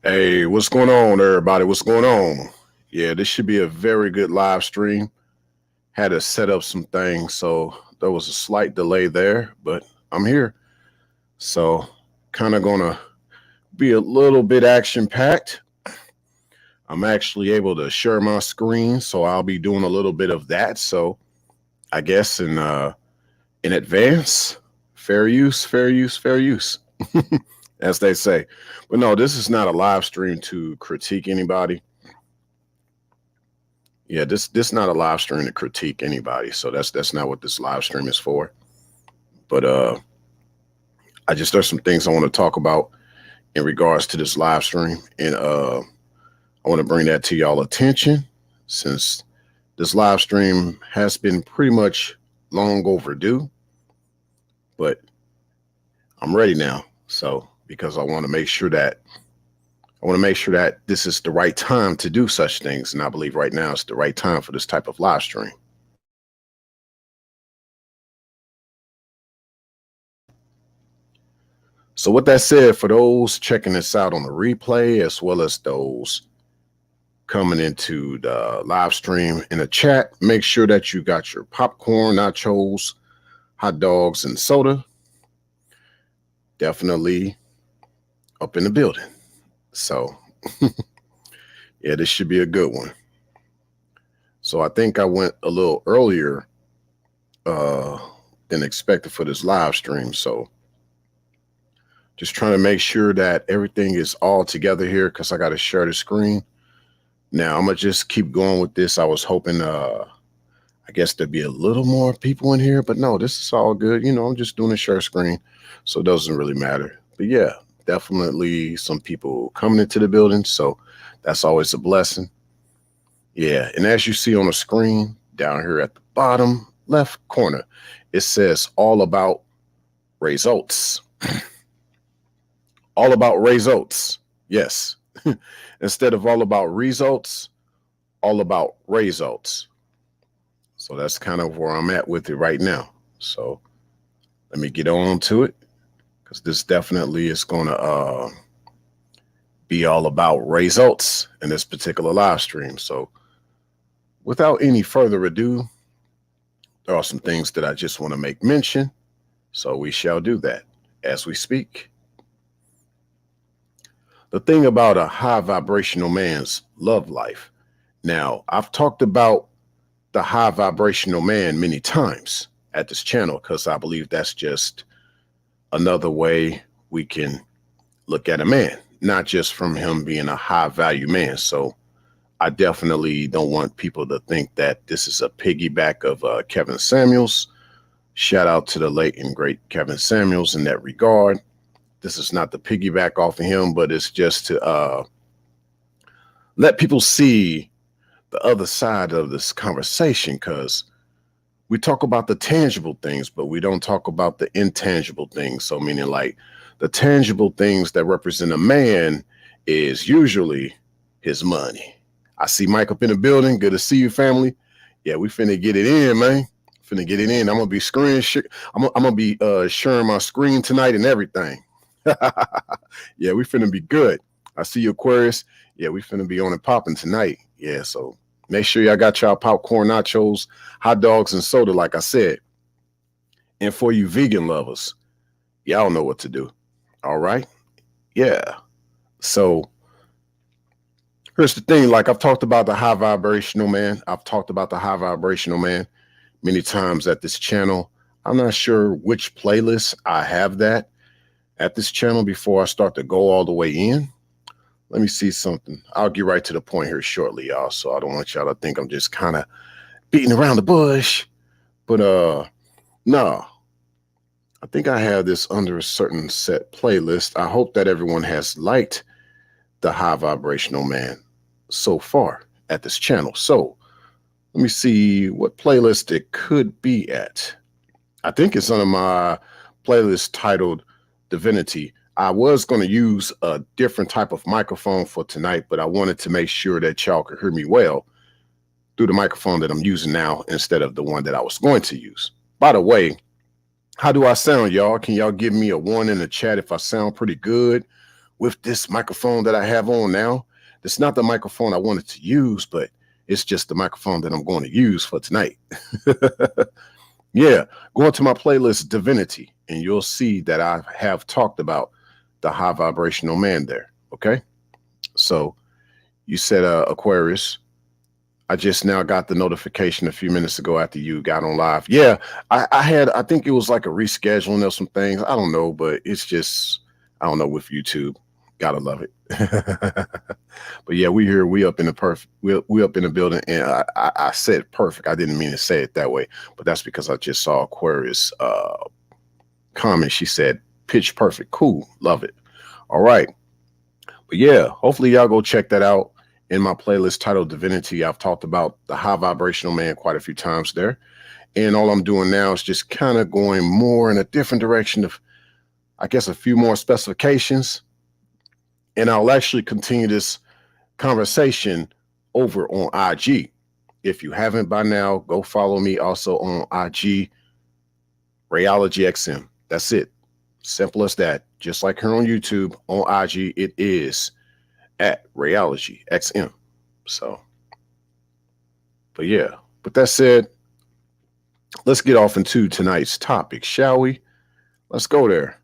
Hey, what's going on, everybody? What's going on? Yeah, this should be a very good live stream. Had to set up some things, so there was a slight delay there, but I'm here. So, kind of gonna be a little bit action packed. I'm actually able to share my screen, so I'll be doing a little bit of that. So, I guess in advance, fair use, fair use, fair use, as they say. But no, this is not a live stream to critique anybody. Yeah, this not a live stream to critique anybody. So that's not what this live stream is for. But I just there's some things I want to talk about in regards to this live stream, and I want to bring that to y'all attention since this live stream has been pretty much long overdue. But I'm ready now. So because I want to make sure that this is the right time to do such things. And I believe right now is the right time for this type of live stream. So with that said, for those checking this out on the replay, as well as those coming into the live stream in the chat, make sure that you got your popcorn, nachos, hot dogs, and soda. Definitely up in the building. So yeah, this should be a good one. So I think I went a little earlier than expected for this live stream. So just trying to make sure that everything is all together here because I got to share the screen. Now I'm gonna just keep going with this. I was hoping I guess there'd be a little more people in here, but no, this is all good. You know, I'm just doing a share screen, so it doesn't really matter. But yeah, definitely some people coming into the building, so that's always a blessing. Yeah, and as you see on the screen down here at the bottom left corner, it says all about results. All about results. Yes. Instead of all about results, all about results. So that's kind of where I'm at with it right now. So let me get on to it because this definitely is going to be all about results in this particular live stream. So without any further ado, there are some things that I just want to make mention. So we shall do that as we speak. The thing about a high vibrational man's love life. Now, I've talked about the high vibrational man many times at this channel because I believe that's just another way we can look at a man, not just from him being a high value man. So I definitely don't want people to think that this is a piggyback of Kevin Samuels. Shout out to the late and great Kevin Samuels in that regard. This is not the piggyback off of him, but it's just to let people see the other side of this conversation, because we talk about the tangible things, but we don't talk about the intangible things. So meaning like the tangible things that represent a man is usually his money. I see Mike up in the building. Good to see you, family. Yeah, we finna get it in, man. Finna get it in. I'm gonna be I'm gonna be sharing my screen tonight and everything. Yeah, we finna be good. I see you, Aquarius. Yeah, we finna be on and popping tonight. Yeah, so make sure y'all got y'all popcorn, nachos, hot dogs, and soda, like I said. And for you vegan lovers, y'all know what to do. All right? Yeah. So here's the thing. Like I've talked about the high vibrational man. I've talked about the high vibrational man many times at this channel. I'm not sure which playlist I have that at this channel before I start to go all the way in. Let me see something. I'll get right to the point here shortly, y'all. So I don't want y'all to think I'm just kind of beating around the bush. But no, I think I have this under a certain set playlist. I hope that everyone has liked the high vibrational man so far at this channel. So let me see what playlist it could be at. I think it's under my playlist titled Divinity. I was going to use a different type of microphone for tonight, but I wanted to make sure that y'all could hear me well through the microphone that I'm using now instead of the one that I was going to use. By the way, how do I sound, y'all? Can y'all give me a 1 in the chat if I sound pretty good with this microphone that I have on now. It's not the microphone I wanted to use, but it's just the microphone that I'm going to use for tonight. Yeah, go into my playlist Divinity, and you'll see that I have talked about the high vibrational man there. Okay, so you said Aquarius. I just now got the notification a few minutes ago after you got on live. Yeah, I think it was like a rescheduling of some things. I don't know, but it's just, I don't know, with YouTube. Gotta love it. But yeah, we here, we up in the we up in the building, and I said perfect. I didn't mean to say it that way, but that's because I just saw Aquarius comment. She said pitch perfect. Cool, love it. All right. But yeah, hopefully y'all go check that out. In my playlist titled Divinity, I've talked about the high vibrational man quite a few times there. And all I'm doing now is just kind of going more in a different direction of, I guess, a few more specifications. And I'll actually continue this conversation over on IG. If you haven't by now, go follow me also on IG, rayologyxm. That's it. Simple as that. Just like here on YouTube, on IG, it is at rayologyxm. So, but yeah, with that said, let's get off into tonight's topic, shall we? Let's go there.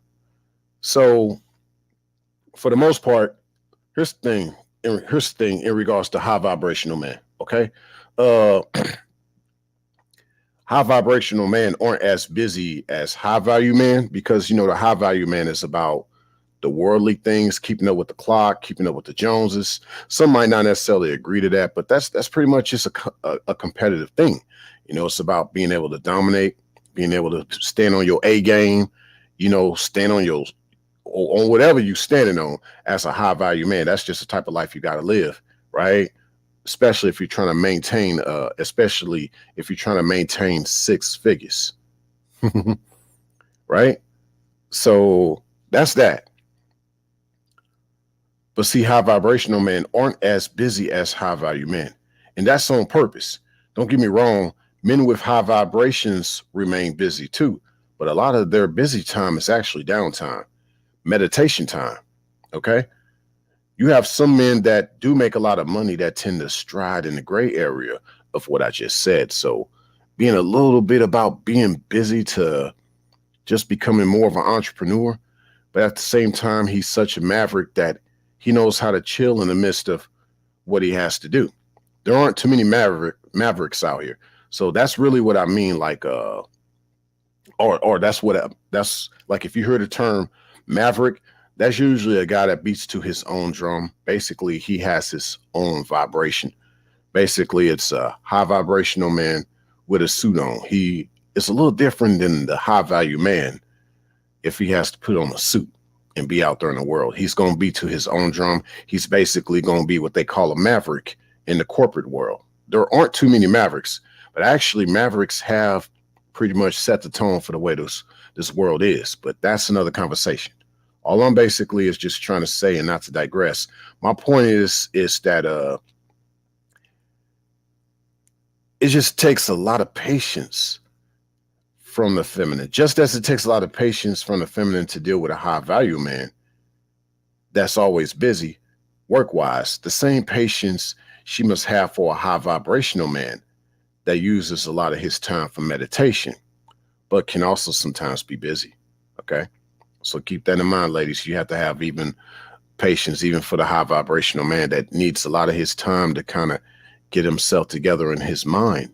So, for the most part, here's the thing in regards to high vibrational man. Okay, high vibrational men aren't as busy as high value men, because, you know, the high value man is about the worldly things, keeping up with the clock, keeping up with the Joneses. Some might not necessarily agree to that, but that's pretty much just a competitive thing. You know, it's about being able to dominate, being able to stand on your A game, you know, stand on your, on whatever you standing on as a high value man. That's just the type of life you got to live, right? Especially if you're trying to maintain, six figures, right? So that's that. But see, high vibrational men aren't as busy as high value men. And that's on purpose. Don't get me wrong. Men with high vibrations remain busy too. But a lot of their busy time is actually downtime, meditation time. Okay. You have some men that do make a lot of money that tend to stride in the gray area of what I just said. So being a little bit about being busy to just becoming more of an entrepreneur. But at the same time, he's such a maverick that he knows how to chill in the midst of what he has to do. There aren't too many mavericks out here. So that's really what I mean. Like, or that's that's like, if you heard the term maverick, that's usually a guy that beats to his own drum. Basically, he has his own vibration. Basically, it's a high vibrational man with a suit on. It's a little different than the high value man if he has to put on a suit and be out there in the world. He's going to be to his own drum. He's basically going to be what they call a maverick in the corporate world. There aren't too many mavericks, but actually mavericks have pretty much set the tone for the way this world is. But that's another conversation. All I'm basically is just trying to say, and not to digress, my point is that it just takes a lot of patience from the feminine, just as it takes a lot of patience from the feminine to deal with a high value man that's always busy work-wise. The same patience she must have for a high vibrational man that uses a lot of his time for meditation, but can also sometimes be busy. Okay. So keep that in mind, ladies. You have to have even patience, even for the high vibrational man that needs a lot of his time to kind of get himself together in his mind.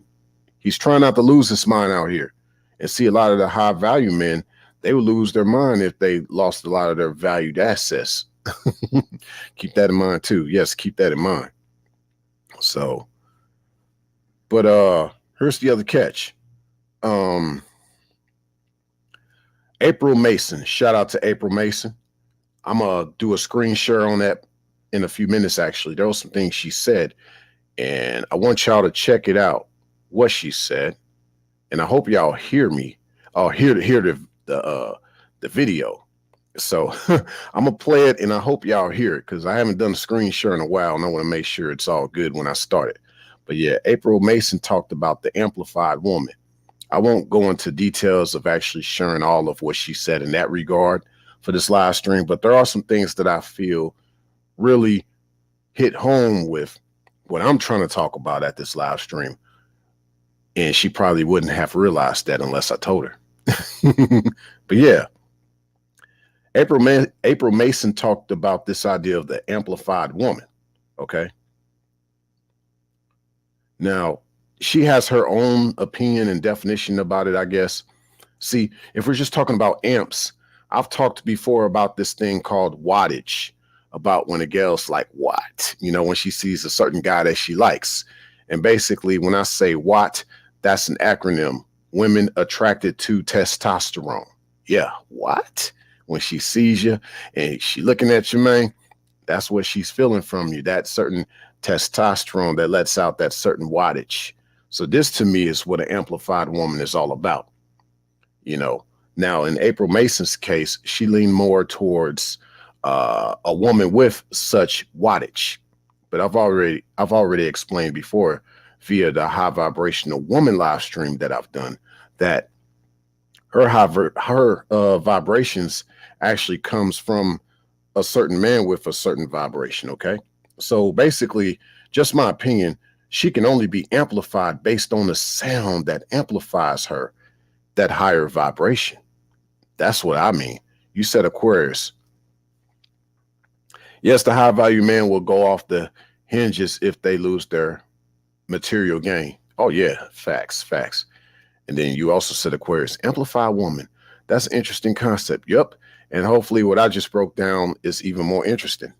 He's trying not to lose his mind out here. And see, a lot of the high value men, they would lose their mind if they lost a lot of their valued assets. Keep that in mind too. Yes, keep that in mind. So, but here's the other catch. April Mason, shout out to April Mason. I'm gonna do a screen share on that in a few minutes. Actually, there were some things she said, and I want y'all to check it out, what she said. And I hope y'all hear me. Hear the video. So I'm gonna play it, and I hope y'all hear it, because I haven't done a screen share in a while, and I want to make sure it's all good when I start it. But yeah, April Mason talked about the amplified woman. I won't go into details of actually sharing all of what she said in that regard for this live stream, but there are some things that I feel really hit home with what I'm trying to talk about at this live stream. And she probably wouldn't have realized that unless I told her. But yeah, April Mason talked about this idea of the amplified woman. Okay. Now, she has her own opinion and definition about it, I guess. See, if we're just talking about amps, I've talked before about this thing called wattage, about when a girl's like, what? You know, when she sees a certain guy that she likes. And basically, when I say watt, that's an acronym, women attracted to testosterone. Yeah, what? When she sees you and she looking at you, man, that's what she's feeling from you, that certain testosterone that lets out that certain wattage. So this to me is what an amplified woman is all about. You know, now in April Mason's case, she leaned more towards a woman with such wattage. But I've already explained before via the high vibrational woman live stream that I've done that her vibrations actually comes from a certain man with a certain vibration. Okay, so basically, just my opinion, she can only be amplified based on the sound that amplifies her, that higher vibration. That's what I mean. You said Aquarius. Yes, the high value man will go off the hinges if they lose their material gain. Oh yeah, facts. And then you also said Aquarius, amplify woman. That's an interesting concept. Yep. And hopefully what I just broke down is even more interesting.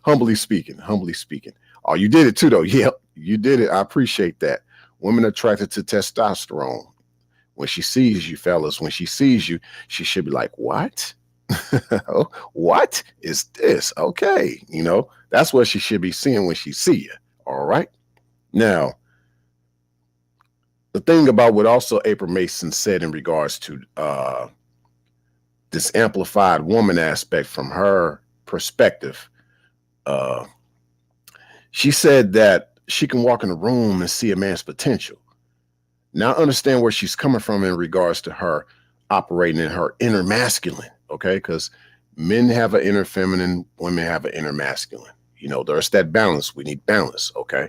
Humbly speaking. Oh, you did it too, though. Yep, you did it. I appreciate that. Women attracted to testosterone. When she sees you, fellas, when she sees you, she should be like, what? What is this? Okay. You know, that's what she should be seeing when she see you. All right. Now, the thing about what also April Mason said in regards to this amplified woman aspect from her perspective, she said that she can walk in a room and see a man's potential. Now I understand where she's coming from in regards to her operating in her inner masculine, okay? Because men have an inner feminine, women have an inner masculine. You know, there's that balance. We need balance, okay?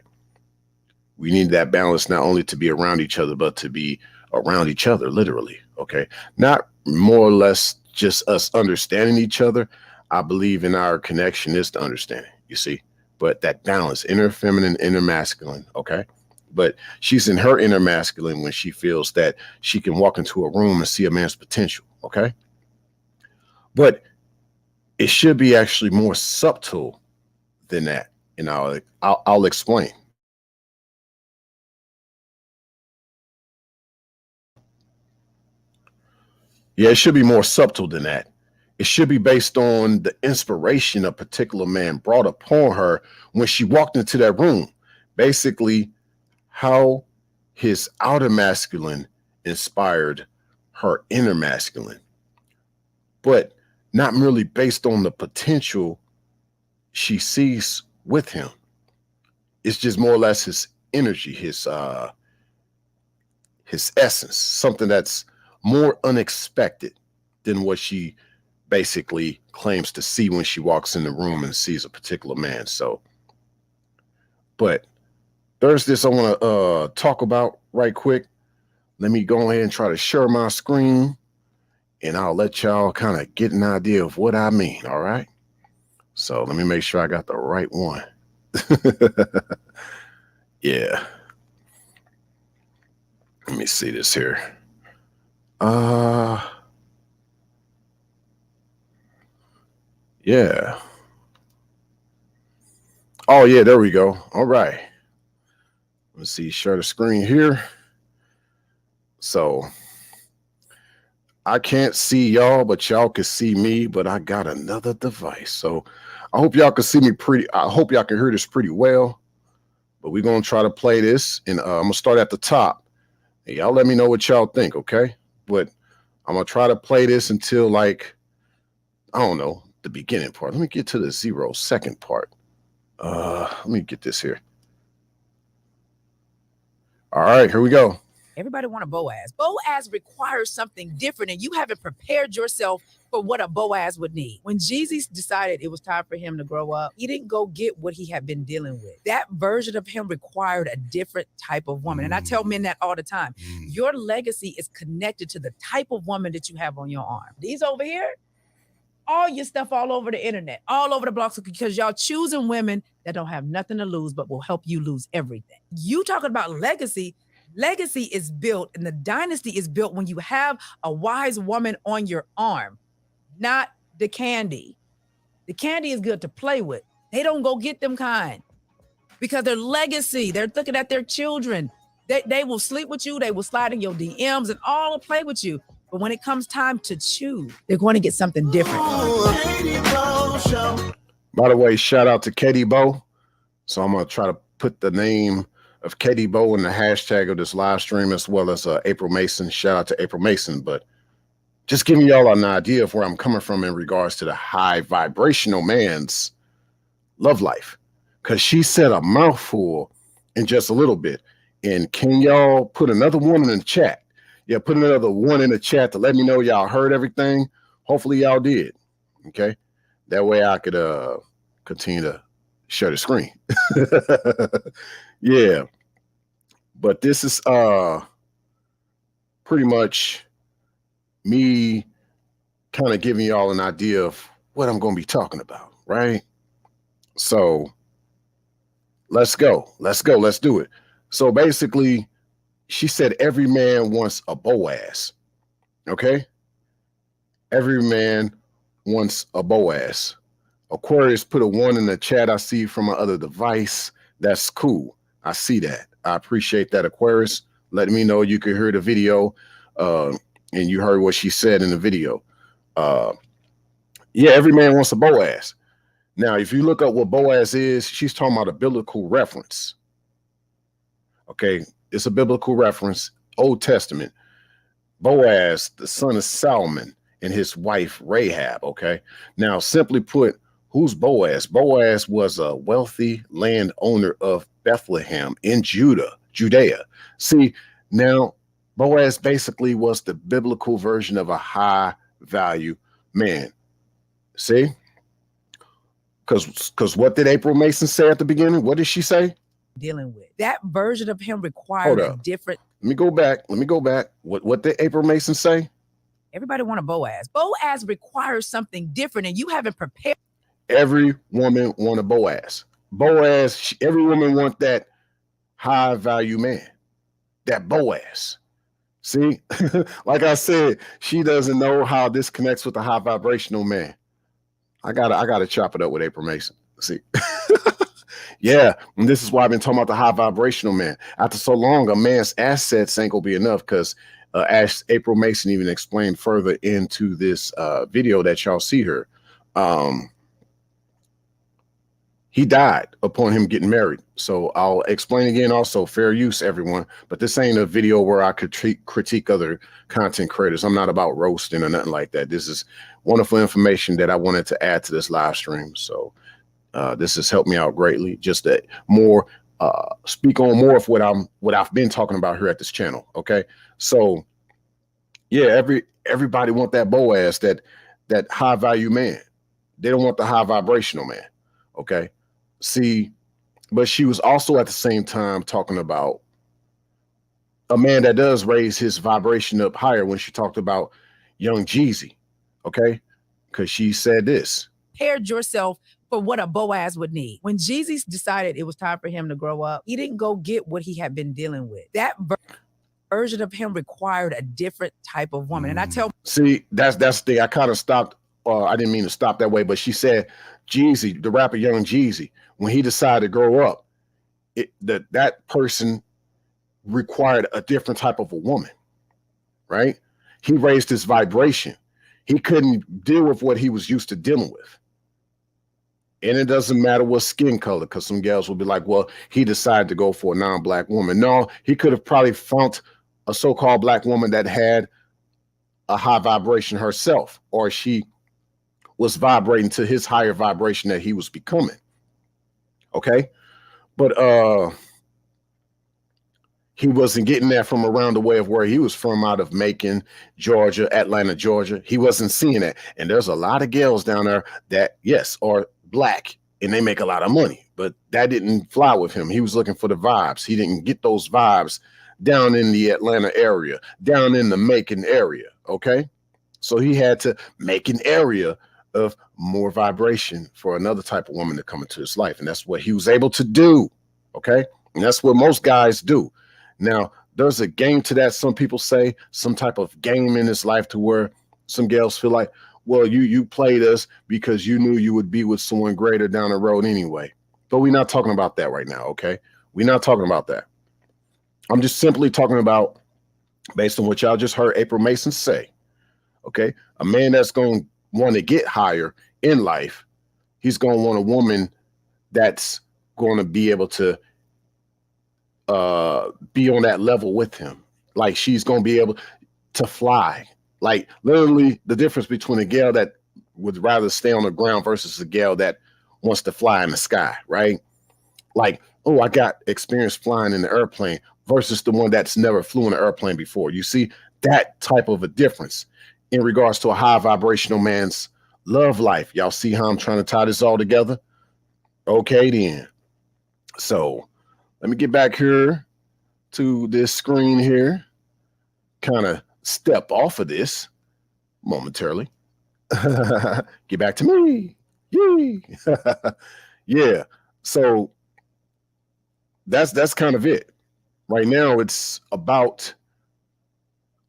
We need that balance not only to be around each other, but to be around each other, literally, okay? Not more or less just us understanding each other. I believe in our connection is the understanding, you see? But that balance, inner feminine, inner masculine, okay? But she's in her inner masculine when she feels that she can walk into a room and see a man's potential, okay? But it should be actually more subtle than that. And I'll explain. Yeah, it should be more subtle than that. It should be based on the inspiration a particular man brought upon her when she walked into that room. Basically, how his outer masculine inspired her inner masculine, but not merely based on the potential she sees with him. It's just more or less his energy, his essence, something that's more unexpected than what she basically claims to see when she walks in the room and sees a particular man. So, but there's this I want to talk about right quick. Let me go ahead and try to share my screen, and I'll let y'all kind of get an idea of what I mean. All right. So let me make sure I got the right one. Yeah. Let me see this here. Yeah. Oh yeah, there we go. All right. Let's see, share the screen here. So I can't see y'all, but y'all can see me, but I got another device. So I hope y'all can see me I hope y'all can hear this pretty well. But we're gonna try to play this, and I'm gonna start at the top. And y'all let me know what y'all think, okay? But I'm gonna try to play this until, like, I don't know, the beginning part. Let me get to the 0 second part. Let me get this here. All right, here we go. Everybody want a Boaz. Boaz requires something different, and you haven't prepared yourself for what a Boaz would need. When Jesus decided it was time for him to grow up, he didn't go get what he had been dealing with. That version of him required a different type of woman. And I tell men that all the time. Your legacy is connected to the type of woman that you have on your arm. These over here, all your stuff all over the internet, all over the blocks, because y'all choosing women that don't have nothing to lose but will help you lose everything. You talking about legacy. Legacy is built and the dynasty is built when you have a wise woman on your arm, not the candy. The candy is good to play with. They don't go get them kind because their legacy, they're looking at their children. They will sleep with you. They will slide in your DMs and all play with you. But when it comes time to choose, they're going to get something different. By the way, shout out to Katie Bo. So I'm going to try to put the name of Katie Bo in the hashtag of this live stream, as well as April Mason. Shout out to April Mason. But just giving y'all an idea of where I'm coming from in regards to the high vibrational man's love life. Because she said a mouthful in just a little bit. And can y'all put another one in the chat? Yeah, put another one in the chat to let me know y'all heard everything. Hopefully y'all did. Okay. That way I could continue to share the screen. Yeah. But this is pretty much me kind of giving y'all an idea of what I'm going to be talking about, right? So let's go. Let's go. Let's do it. So basically, she said every man wants a Boaz. Okay? Every man wants a Boaz. Aquarius put a 1 in the chat. I see from my other device. That's cool. I see that. I appreciate that, Aquarius. Let me know you could hear the video and you heard what she said in the video. Yeah, every man wants a Boaz. Now, if you look up what Boaz is, she's talking about a biblical reference. Okay, it's a biblical reference, Old Testament. Boaz, the son of Salmon, and his wife Rahab. Okay, now simply put, who's Boaz? Boaz was a wealthy landowner of Bethlehem in Judea. See, now Boaz basically was the biblical version of a high value man. See, because what did April Mason say at the beginning? What did she say? Dealing with that version of him required a different. Let me go back. What did April Mason say? Everybody want a Boaz. Boaz requires something different, and you haven't prepared. Every woman want a Boaz. Boaz, every woman want that high value man, that Boaz. See, like I said, she doesn't know how this connects with the high vibrational man. I gotta chop it up with April Mason. See. Yeah, and this is why I've been talking about the high vibrational man. After so long, a man's assets ain't gonna be enough, because as April Mason even explained further into this video that y'all see her, he died upon him getting married. So I'll explain again also, fair use, everyone. But this ain't a video where I could critique other content creators. I'm not about roasting or nothing like that. This is wonderful information that I wanted to add to this live stream. So this has helped me out greatly, just to more speak on more of what I've been talking about here at this channel. Okay, so yeah, everybody want that Boaz, that high value man. They don't want the high vibrational man. Okay, see, but she was also at the same time talking about a man that does raise his vibration up higher when she talked about young Jeezy. Okay, because she said this. Prepared yourself for what a Boaz would need. When Jesus decided it was time for him to grow up, he didn't go get what he had been dealing with. That version of him required a different type of woman. And I tell. See, that's the thing. I kind of stopped. I didn't mean to stop that way, but she said Jeezy, the rapper Young Jeezy, when he decided to grow up, that person required a different type of a woman, right? He raised his vibration. He couldn't deal with what he was used to dealing with. And it doesn't matter what skin color, because some gals will be like, well, he decided to go for a non-black woman. No, he could have probably found a so-called black woman that had a high vibration herself, or she was vibrating to his higher vibration that he was becoming. Okay. But He wasn't getting that from around the way of where he was from, out of Macon, Georgia, Atlanta, Georgia. He wasn't seeing that. And there's a lot of girls down there that, yes, are black and they make a lot of money, but that didn't fly with him. He was looking for the vibes. He didn't get those vibes down in the Atlanta area, down in the Macon area. Okay. So he had to make an area of more vibration for another type of woman to come into his life. And that's what he was able to do. Okay. And that's what most guys do. Now, there's a game to that. Some people say some type of game in his life to where some girls feel like, well, you played us because you knew you would be with someone greater down the road anyway. But we're not talking about that right now, okay? We're not talking about that. I'm just simply talking about, based on what y'all just heard April Mason say, okay? A man that's going to want to get higher in life, he's going to want a woman that's going to be able to be on that level with him. Like, she's going to be able to fly. Like, literally the difference between a gal that would rather stay on the ground versus a gal that wants to fly in the sky, right? Like, oh, I got experience flying in the airplane versus the one that's never flew in an airplane before. You see that type of a difference in regards to a high vibrational man's love life. Y'all see how I'm trying to tie this all together? Okay, then. So let me get back here to this screen here, kind of step off of this momentarily. Get back to me. Yay. Yeah. So that's kind of it. Right now, it's about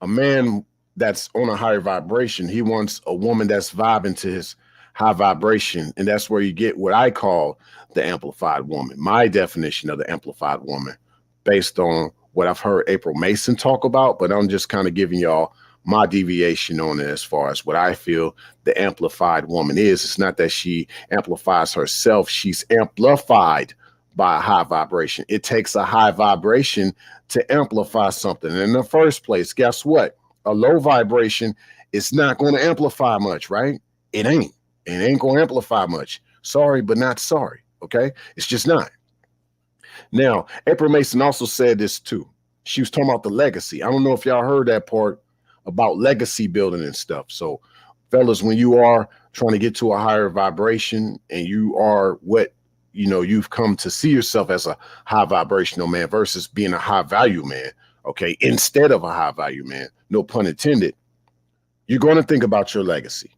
a man that's on a higher vibration. He wants a woman that's vibing to his high vibration. And that's where you get what I call the amplified woman. My definition of the amplified woman, based on what I've heard April Mason talk about, but I'm just kind of giving y'all my deviation on it as far as what I feel the amplified woman is. It's not that she amplifies herself. She's amplified by a high vibration. It takes a high vibration to amplify something. And in the first place, guess what? A low vibration is not going to amplify much, right? It ain't. It ain't going to amplify much. Sorry, but not sorry. Okay? It's just not. Now, April Mason also said this too. She was talking about the legacy. I don't know if y'all heard that part about legacy building and stuff. So, fellas, when you are trying to get to a higher vibration and you are what, you know, you've come to see yourself as a high vibrational man versus being a high value man, okay, instead of a high value man, no pun intended, you're going to think about your legacy.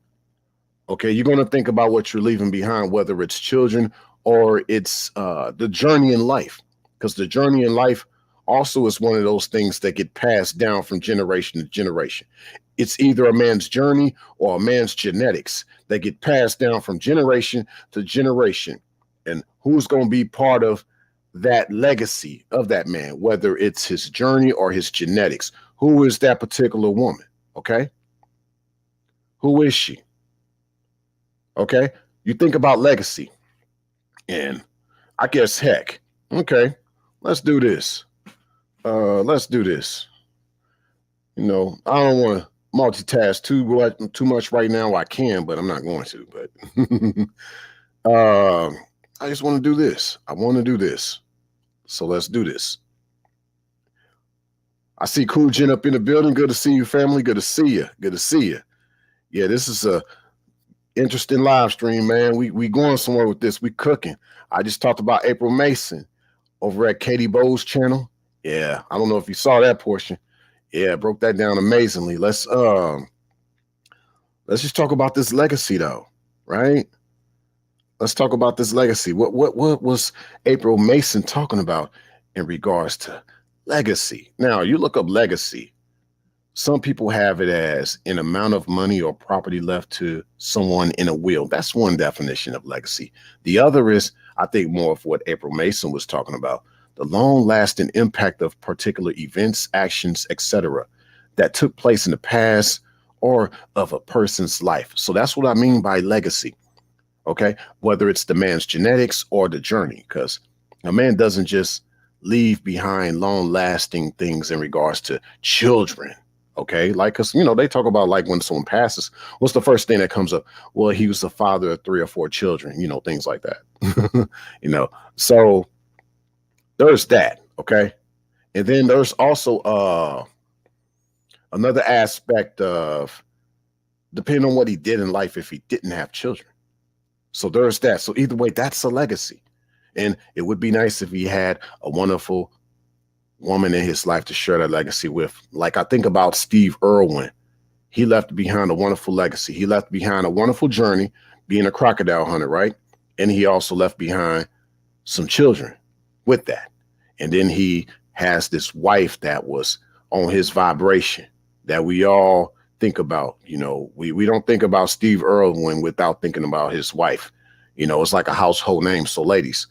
Okay, you're going to think about what you're leaving behind, whether it's children or it's the journey in life, because the journey in life also is one of those things that get passed down from generation to generation. It's either a man's journey or a man's genetics that get passed down from generation to generation. And who's going to be part of that legacy of that man, whether it's his journey or his genetics? Who is that particular woman? Okay. Who is she? Okay. You think about legacy and I guess, heck, okay, let's do this. Let's do this. You know, I don't want to multitask too much right now. I can, but I'm not going to. But I just want to do this. I want to do this. So let's do this. I see Cool Jen up in the building. Good to see you, family. Good to see you. Good to see you. Yeah, this is a interesting live stream, man. We going somewhere with this. We cooking. I just talked about April Mason over at Katie Bowes' channel. Yeah, I don't know if you saw that portion. Yeah, broke that down amazingly. Let's just talk about this legacy though, right? Let's talk about this legacy. What was April Mason talking about in regards to legacy? Now, you look up legacy. Some people have it as an amount of money or property left to someone in a will. That's one definition of legacy. The other is, I think, more of what April Mason was talking about. The long-lasting impact of particular events, actions, etc., that took place in the past or of a person's life. So that's what I mean by legacy. Okay, whether it's the man's genetics or the journey, because a man doesn't just leave behind long-lasting things in regards to children. Okay, like, because, you know, they talk about like when someone passes, what's the first thing that comes up? Well, he was the father of 3 or 4 children, you know, things like that. You know, so there's that. Okay, And then there's also another aspect of depending on what he did in life if he didn't have children. So there's that. So either way, that's a legacy. And it would be nice if he had a wonderful woman in his life to share that legacy with. Like I think about Steve Irwin. He left behind a wonderful legacy. He left behind a wonderful journey being a crocodile hunter, right? And he also left behind some children with that. And then he has this wife that was on his vibration that we all think about. You know, we don't think about Steve Irwin without thinking about his wife. You know, it's like a household name. So ladies,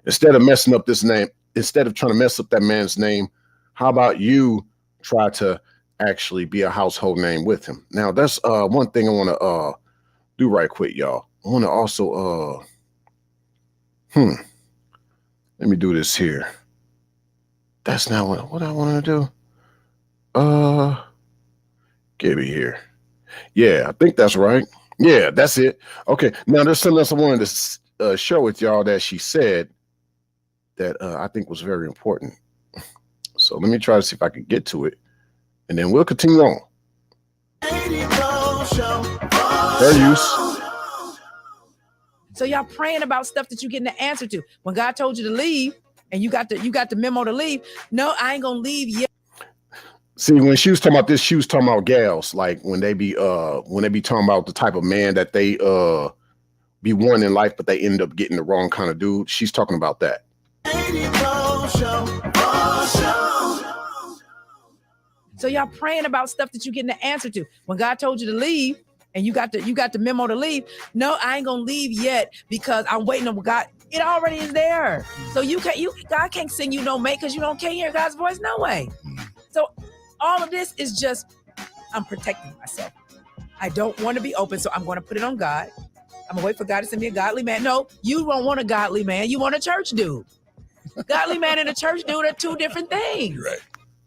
instead of messing up this name, instead of trying to mess up that man's name, how about you try to actually be a household name with him? Now, that's one thing I want to do right quick, y'all. I want to also let me do this here. That's not what I want to do. Give me here. Yeah, I think that's right. Yeah, that's it. Okay, now there's something else I wanted to share with y'all that she said that I think was very important. So let me try to see if I can get to it, and then we'll continue on. Fair use. So y'all praying about stuff that you getting the answer to. When God told you to leave, and you got the memo to leave. No, I ain't gonna leave yet. See, when she was talking about this, she was talking about gals, like when they be talking about the type of man that they be wanting in life, but they end up getting the wrong kind of dude. She's talking about that. So y'all praying about stuff that you getting the answer to. When God told you to leave, and you got the memo to leave. No, I ain't gonna leave yet because I'm waiting on God. It already is there. So God can't sing you no mate because you can't hear God's voice no way. So all of this is just, I'm protecting myself. I don't want to be open, so I'm going to put it on God. I'm gonna wait for God to send me a godly man. No, you don't want a godly man. You want a church dude. Godly man and a church dude are two different things. Right.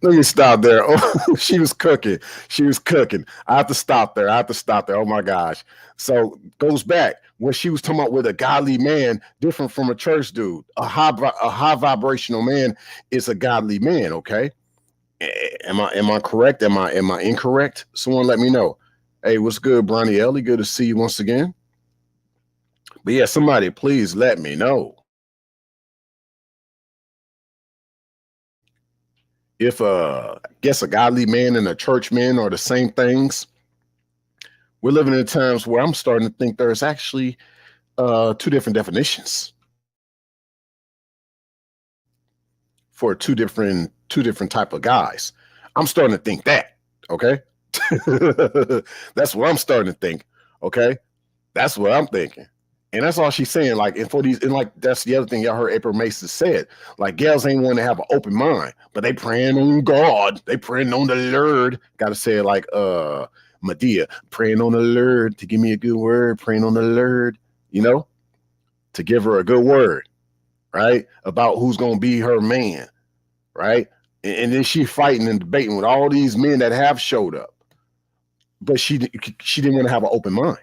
Let me stop there. Oh, she was cooking. She was cooking. I have to stop there. Oh my gosh. So goes back when she was talking about with a godly man, different from a church dude. A high vibrational man is a godly man. Okay. Am I correct? Am I incorrect? Someone let me know. Hey, what's good, Bronny Ellie? Good to see you once again. But yeah, somebody please let me know. If I guess a godly man and a church man are the same things. We're living in times where I'm starting to think there's actually two different definitions for two different type of guys. I'm starting to think that. Okay. That's what I'm starting to think. Okay. That's what I'm thinking. And that's all she's saying. Like, and for these, and like, that's the other thing y'all heard April Mason said. Like, gals ain't want to have an open mind, but they praying on God. They praying on the Lord. Got to say it like Medea, praying on the Lord to give me a good word, praying on the Lord, you know, to give her a good word, right? About who's going to be her man, right? And then she fighting and debating with all these men that have showed up. But she didn't want to have an open mind.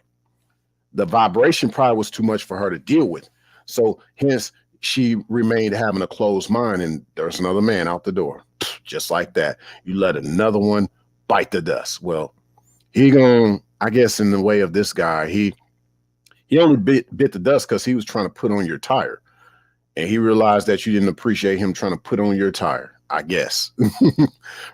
The vibration probably was too much for her to deal with. So hence she remained having a closed mind, and there's another man out the door. Just like that. You let another one bite the dust. Well, he gonna, I guess in the way of this guy, he only bit the dust because he was trying to put on your tire. And he realized that you didn't appreciate him trying to put on your tire, I guess.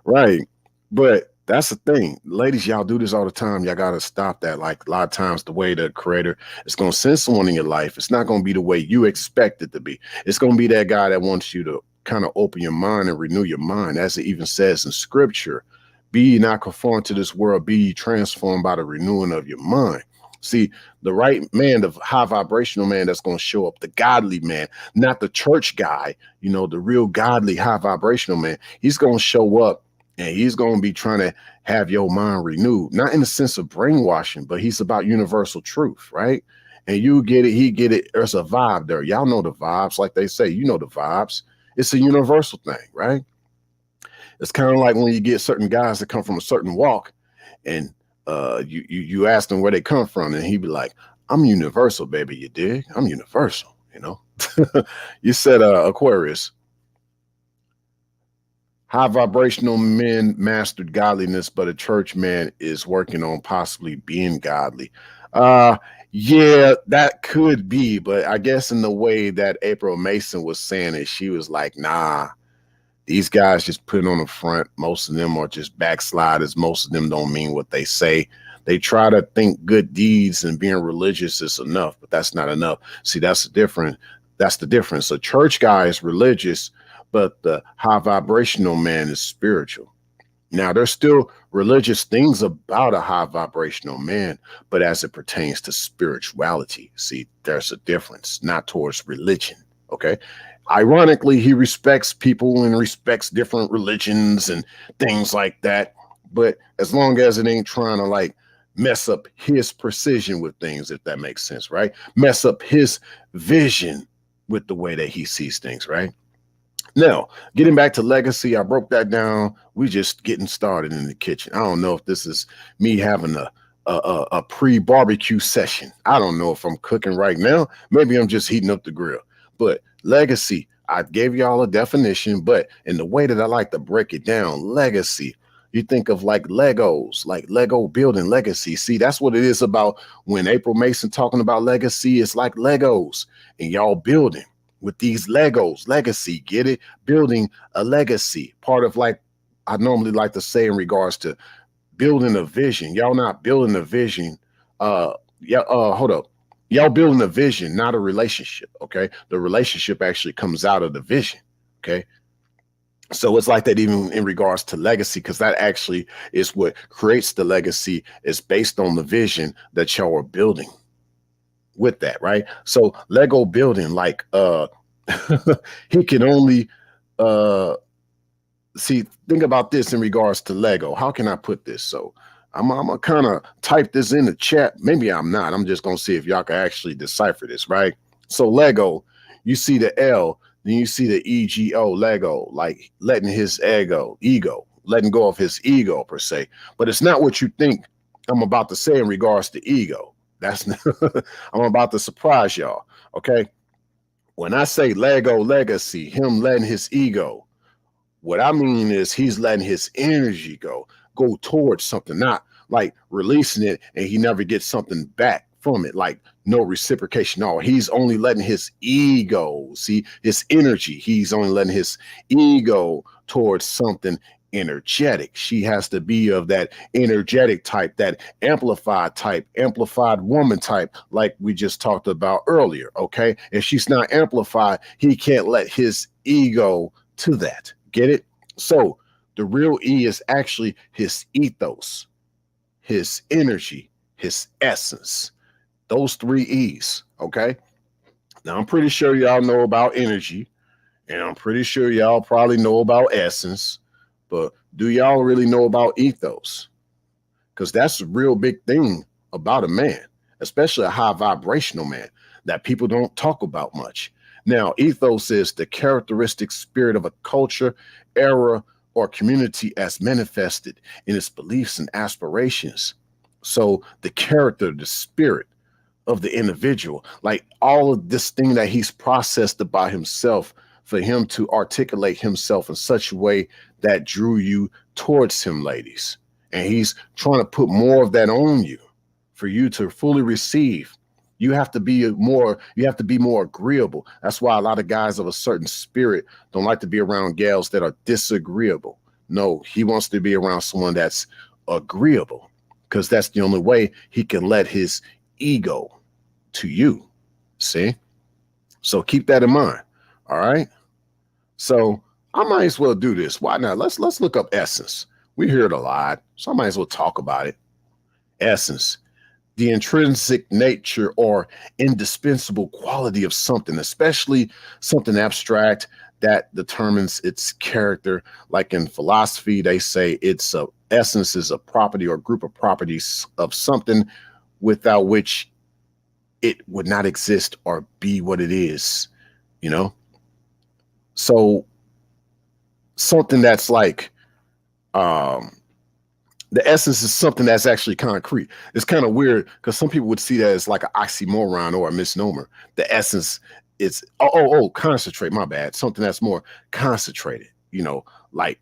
Right. But that's the thing. Ladies, y'all do this all the time. Y'all got to stop that. Like a lot of times the way the creator is going to send someone in your life, it's not going to be the way you expect it to be. It's going to be that guy that wants you to kind of open your mind and renew your mind. As it even says in scripture, be ye not conformed to this world, be ye transformed by the renewing of your mind. See, the right man, the high vibrational man that's going to show up, the godly man, not the church guy, you know, the real godly high vibrational man, he's going to show up. And he's going to be trying to have your mind renewed, not in the sense of brainwashing, but he's about universal truth, right? And you get it, he get it. There's a vibe there. Y'all know the vibes, like they say, you know the vibes. It's a universal thing, right? It's kind of like when you get certain guys that come from a certain walk, and you ask them where they come from, and he be like, "I'm universal, baby. You dig? I'm universal." You know. You said Aquarius. High vibrational men mastered godliness, but a church man is working on possibly being godly. Uh yeah, that could be, but I guess in the way that April Mason was saying it, she was like, nah, these guys just put on the front. Most of them are just backsliders. Most of them don't mean what they say. They try to think good deeds and being religious is enough, but that's not enough. See, that's the difference. That's the difference. A church guy is religious, but the high vibrational man is spiritual. Now, there's still religious things about a high vibrational man, but as it pertains to spirituality, see, there's a difference, not towards religion. Okay. Ironically, he respects people and respects different religions and things like that. But as long as it ain't trying to like mess up his precision with things, if that makes sense, right? Mess up his vision with the way that he sees things, right? Now, getting back to legacy, I broke that down. We just getting started in the kitchen. I don't know if this is me having a pre-barbecue session. I don't know if I'm cooking right now. Maybe I'm just heating up the grill. But legacy, I gave y'all a definition, but in the way that I like to break it down, legacy, you think of like Legos, like Lego building legacy. See, that's what it is about when April Mason talking about legacy. It's like Legos and y'all building with these Legos, legacy, get it? Building a legacy. Part of like, I normally like to say in regards to building a vision. Y'all not building a vision. Hold up. Y'all building a vision, not a relationship. Okay. The relationship actually comes out of the vision. Okay. So it's like that even in regards to legacy, because that actually is what creates the legacy. Is based on the vision that y'all are building with that, right? So Lego building, like he can only see, think about this in regards to Lego. How can I put this? So I'm gonna kind of type this in the chat. Maybe I'm not. I'm just gonna see if y'all can actually decipher this, right? So Lego, you see the L, then you see the EGO, Lego, like letting his ego, letting go of his ego per se. But it's not what you think I'm about to say in regards to ego. That's I'm about to surprise y'all. Okay. When I say Lego legacy, him letting his ego, what I mean is he's letting his energy go towards something, not like releasing it and he never gets something back from it, like no reciprocation. No, he's only letting his ego, see his energy. He's only letting his ego towards something energetic. She has to be of that energetic type, that amplified woman type, like we just talked about earlier. Okay. If she's not amplified, he can't let his ego to that. Get it? So the real E is actually his ethos, his energy, his essence. Those three E's. Okay. Now I'm pretty sure y'all know about energy, and I'm pretty sure y'all probably know about essence, but do y'all really know about ethos? Because that's a real big thing about a man, especially a high vibrational man, that people don't talk about much. Now, ethos is the characteristic spirit of a culture, era, or community as manifested in its beliefs and aspirations. So the character, the spirit of the individual, like all of this thing that he's processed about himself, for him to articulate himself in such a way that drew you towards him, ladies. And he's trying to put more of that on you for you to fully receive. You have to be more agreeable. That's why a lot of guys of a certain spirit don't like to be around gals that are disagreeable. No, he wants to be around someone that's agreeable, because that's the only way he can let his ego to you. See? So keep that in mind. All right. So I might as well do this. Why not? Let's look up essence. We hear it a lot, so I might as well talk about it. Essence, the intrinsic nature or indispensable quality of something, especially something abstract that determines its character. Like in philosophy, they say essence is a property or group of properties of something without which it would not exist or be what it is, you know? So something that's like, the essence is something that's actually concrete. It's kind of weird because some people would see that as like an oxymoron or a misnomer. The essence is, concentrate, my bad. Something that's more concentrated, like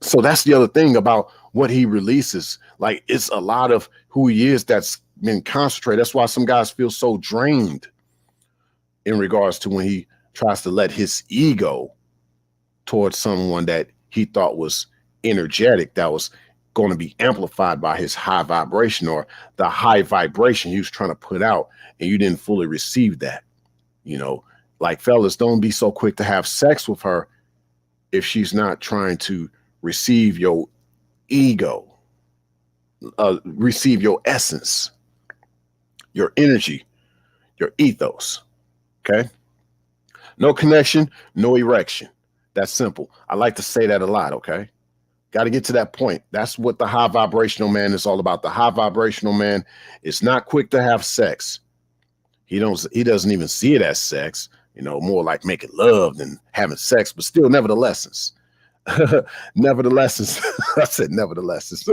So that's the other thing about what he releases. Like, it's a lot of who he is that's been concentrated. That's why some guys feel so drained in regards to when he tries to let his ego towards someone that he thought was energetic, that was going to be amplified by his high vibration or the high vibration he was trying to put out, and you didn't fully receive that. You know, like, fellas, don't be so quick to have sex with her if she's not trying to receive your ego, receive your essence, your energy, your ethos. Okay. No connection, no erection. That's simple. I like to say that a lot. Okay. Got to get to that point. That's what the high vibrational man is all about. The high vibrational man is not quick to have sex. He doesn't even see it as sex, you know, more like making love than having sex, but still, nevertheless, nevertheless, I said nevertheless,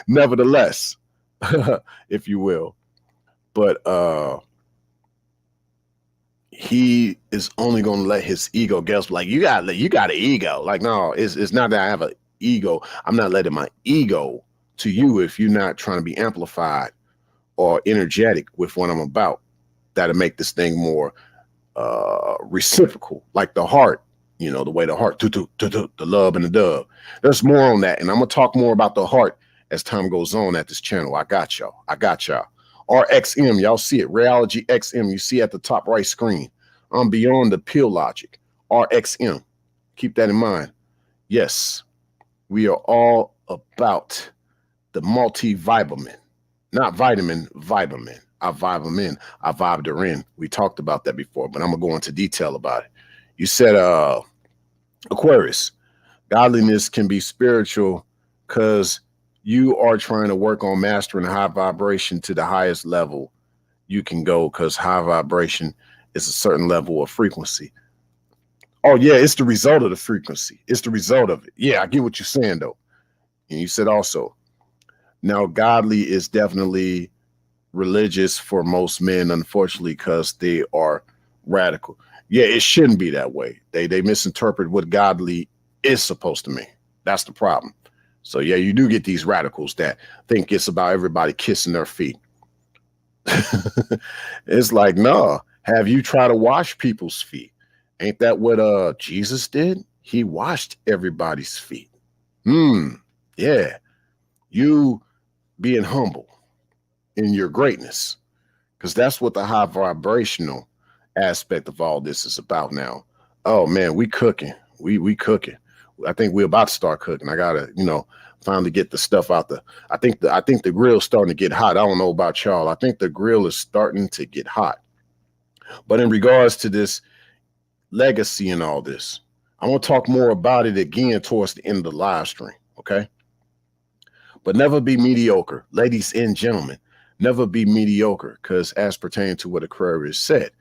nevertheless, if you will. But he is only going to let his ego guess, like, you got an ego. Like, no, it's not that I have an ego. I'm not letting my ego to you if you're not trying to be amplified or energetic with what I'm about. That'll make this thing more reciprocal, like the heart, you know, the way the heart, the love and the dove. There's more on that, and I'm gonna talk more about the heart as time goes on at this channel. I got y'all. RXM, y'all see it. Rayologyxm, you see at the top right screen. I'm beyond the pill logic. RXM, keep that in mind. Yes, we are all about the multivitamin, not vitamin, vitamin. I vibe them in. I vibed her in. We talked about that before, but I'm gonna go into detail about it. You said Aquarius, godliness can be spiritual because you are trying to work on mastering high vibration to the highest level you can go, because high vibration is a certain level of frequency. Oh yeah, it's the result of the frequency. It's the result of it. Yeah, I get what you're saying though. And you said also, now godly is definitely religious for most men, unfortunately, because they are radical. Yeah, it shouldn't be that way. They misinterpret what godly is supposed to mean. That's the problem. So yeah, you do get these radicals that think it's about everybody kissing their feet. It's like, no, have you tried to wash people's feet? Ain't that what Jesus did? He washed everybody's feet. Yeah. You being humble in your greatness, because that's what the high vibrational aspect of all this is about now. Oh man, we cooking. We cooking. I think we're about to start cooking. I gotta, finally get the stuff out the. I think the grill's starting to get hot. I don't know about y'all. I think the grill is starting to get hot. But in regards to this legacy and all this, I'm gonna talk more about it again towards the end of the live stream. Okay. But never be mediocre, ladies and gentlemen. Never be mediocre, because as pertaining to what Aquarius said,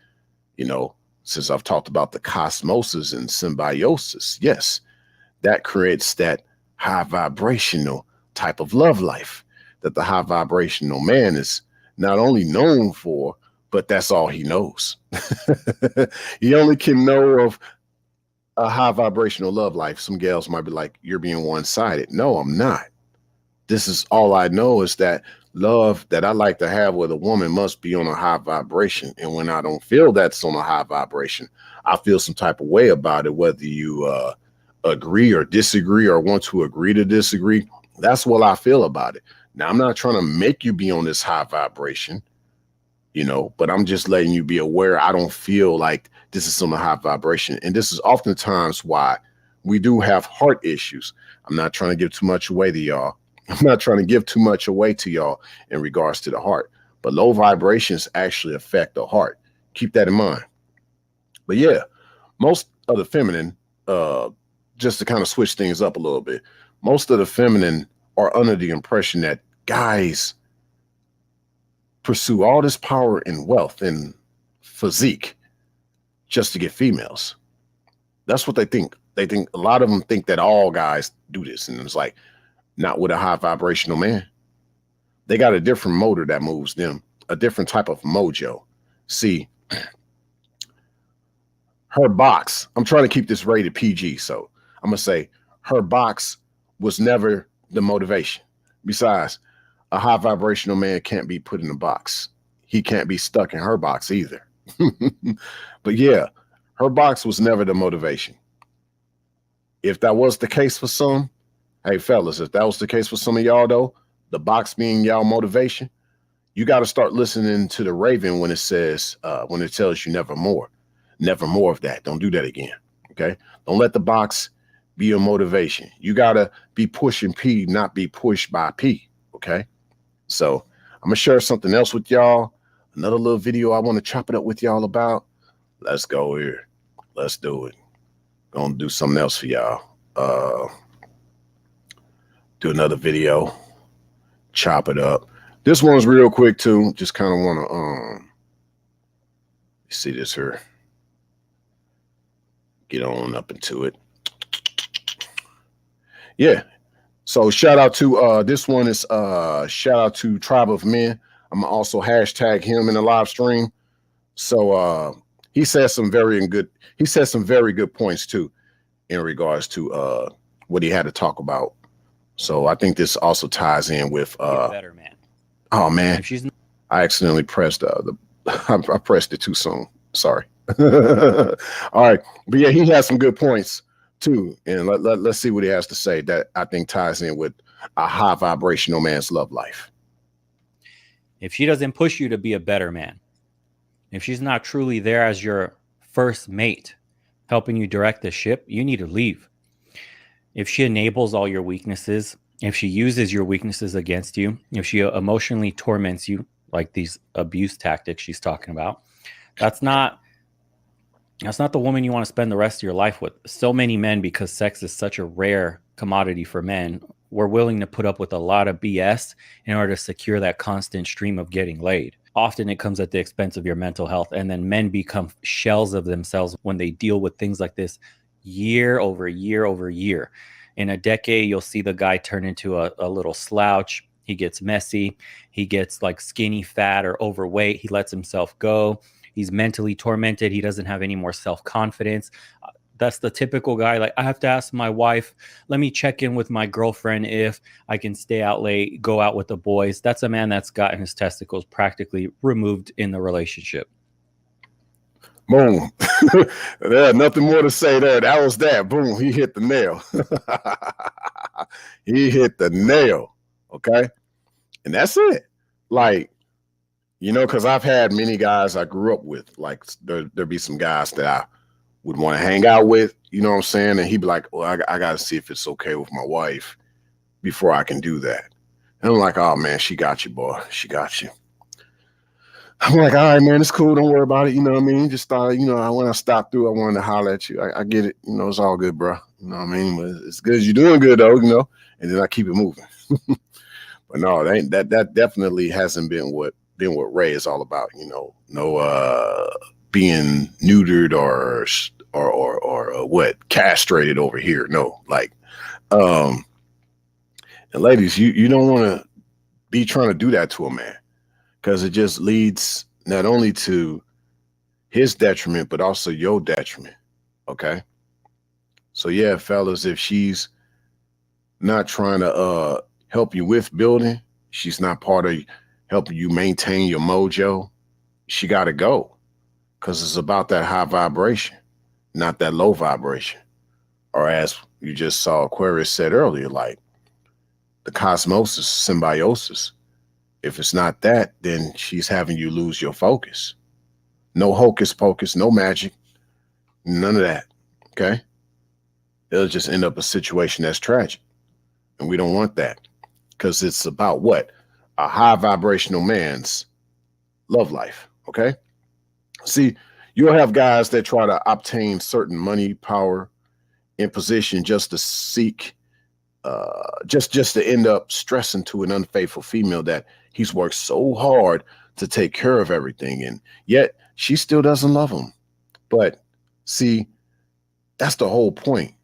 since I've talked about the cosmosis and symbiosis, yes, that creates that high vibrational type of love life that the high vibrational man is not only known for, but that's all he knows. He only can know of a high vibrational love life. Some gals might be like, you're being one-sided. No, I'm not. This is all I know, is that love that I like to have with a woman must be on a high vibration. And when I don't feel that's on a high vibration, I feel some type of way about it, whether you agree or disagree or want to agree to disagree. That's what I feel about it. Now, I'm not trying to make you be on this high vibration, but I'm just letting you be aware. I don't feel like this is on a high vibration. And this is oftentimes why we do have heart issues. I'm not trying to give too much away to y'all. I'm not trying to give too much away to y'all in regards to the heart, but low vibrations actually affect the heart. Keep that in mind. But yeah, most of the feminine, just to kind of switch things up a little bit, most of the feminine are under the impression that guys pursue all this power and wealth and physique just to get females. That's what they think. They think, a lot of them think that all guys do this. And it's like, not with a high vibrational man. They got a different motor that moves them, a different type of mojo. See, her box, I'm trying to keep this rated PG, so I'm going to say her box was never the motivation. Besides, a high vibrational man can't be put in a box. He can't be stuck in her box either. But yeah, her box was never the motivation. If that was the case for some, hey fellas, if that was the case for some of y'all though, the box being y'all motivation, you got to start listening to the Raven when it says, when it tells you never more of that. Don't do that again. Okay. Don't let the box be your motivation. You got to be pushing P, not be pushed by P. Okay. So I'm gonna share something else with y'all. Another little video I want to chop it up with y'all about. Let's go here. Let's do it. Gonna do something else for y'all. Do another video. Chop it up. This one's real quick too. Just kind of want to see this here. Get on up into it. Yeah. So shout out to this one is shout out to Tribe of Men. I'm gonna also hashtag him in the live stream. So he said some very good points too in regards to what he had to talk about. So I think this also ties in with better man. Oh man, If she's not I accidentally pressed I pressed it too soon. Sorry. All right, but yeah, he has some good points too, and let's see what he has to say that I think ties in with a high vibrational man's love life. if she doesn't push you to be a better man, if she's not truly there as your first mate, helping you direct the ship, you need to leave. If she enables all your weaknesses, if she uses your weaknesses against you, if she emotionally torments you, like these abuse tactics she's talking about, that's not the woman you want to spend the rest of your life with. So many men, because sex is such a rare commodity for men, we're willing to put up with a lot of BS in order to secure that constant stream of getting laid. Often it comes at the expense of your mental health, and then men become shells of themselves when they deal with things like this year over year over year. In a decade, you'll see the guy turn into a little slouch. He gets messy. He gets like skinny fat or overweight. He lets himself go. He's mentally tormented. He doesn't have any more self-confidence. That's the typical guy. Like, I have to ask my wife, let me check in with my girlfriend if I can stay out late, go out with the boys. That's a man that's gotten his testicles practically removed in the relationship. Boom. There's nothing more to say there. That was that. Boom. He hit the nail. He hit the nail. Okay. And that's it. Like, you know, because I've had many guys I grew up with. Like, there'd be some guys that I would want to hang out with, you know what I'm saying? And he'd be like, well, I got to see if it's okay with my wife before I can do that. And I'm like, oh, man, she got you, boy. She got you. I'm like, all right, man, it's cool. Don't worry about it. You know what I mean? Just thought, you know, when I stopped through, I wanted to holler at you. I get it. You know, it's all good, bro. You know what I mean? But it's good. You're doing good, though, you know? And then I keep it moving. But no, that definitely hasn't been what Ray is all about. You know, no being neutered or what castrated over here. No, like, and ladies, you don't want to be trying to do that to a man, because it just leads not only to his detriment, but also your detriment. Okay. So yeah, fellas, if she's not trying to help you with building, she's not part of helping you maintain your mojo, she got to go, because it's about that high vibration, not that low vibration. Or as you just saw Aquarius said earlier, like the cosmosis, symbiosis. If it's not that, then she's having you lose your focus. No hocus pocus, no magic, none of that. Okay. It'll just end up a situation that's tragic. And we don't want that, because it's about what? A high vibrational man's love life. Okay. See, you'll have guys that try to obtain certain money, power, and position just to seek, just to end up stressing to an unfaithful female that he's worked so hard to take care of everything, and yet she still doesn't love him. But see, that's the whole point.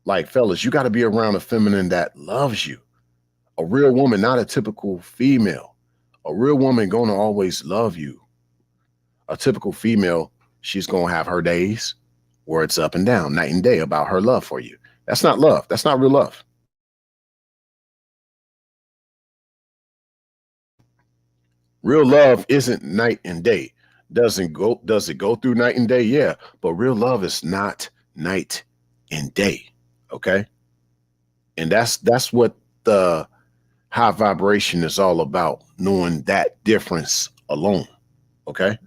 Like, fellas, you got to be around a feminine that loves you. A real woman, not a typical female. A real woman gonna always love you. A typical female, she's gonna have her days where it's up and down, night and day about her love for you. That's not love. That's not real love. Real love isn't night and day. Does it go through night and day? Yeah, but real love is not night and day. Okay. And that's what the high vibration is all about, knowing that difference alone. Okay.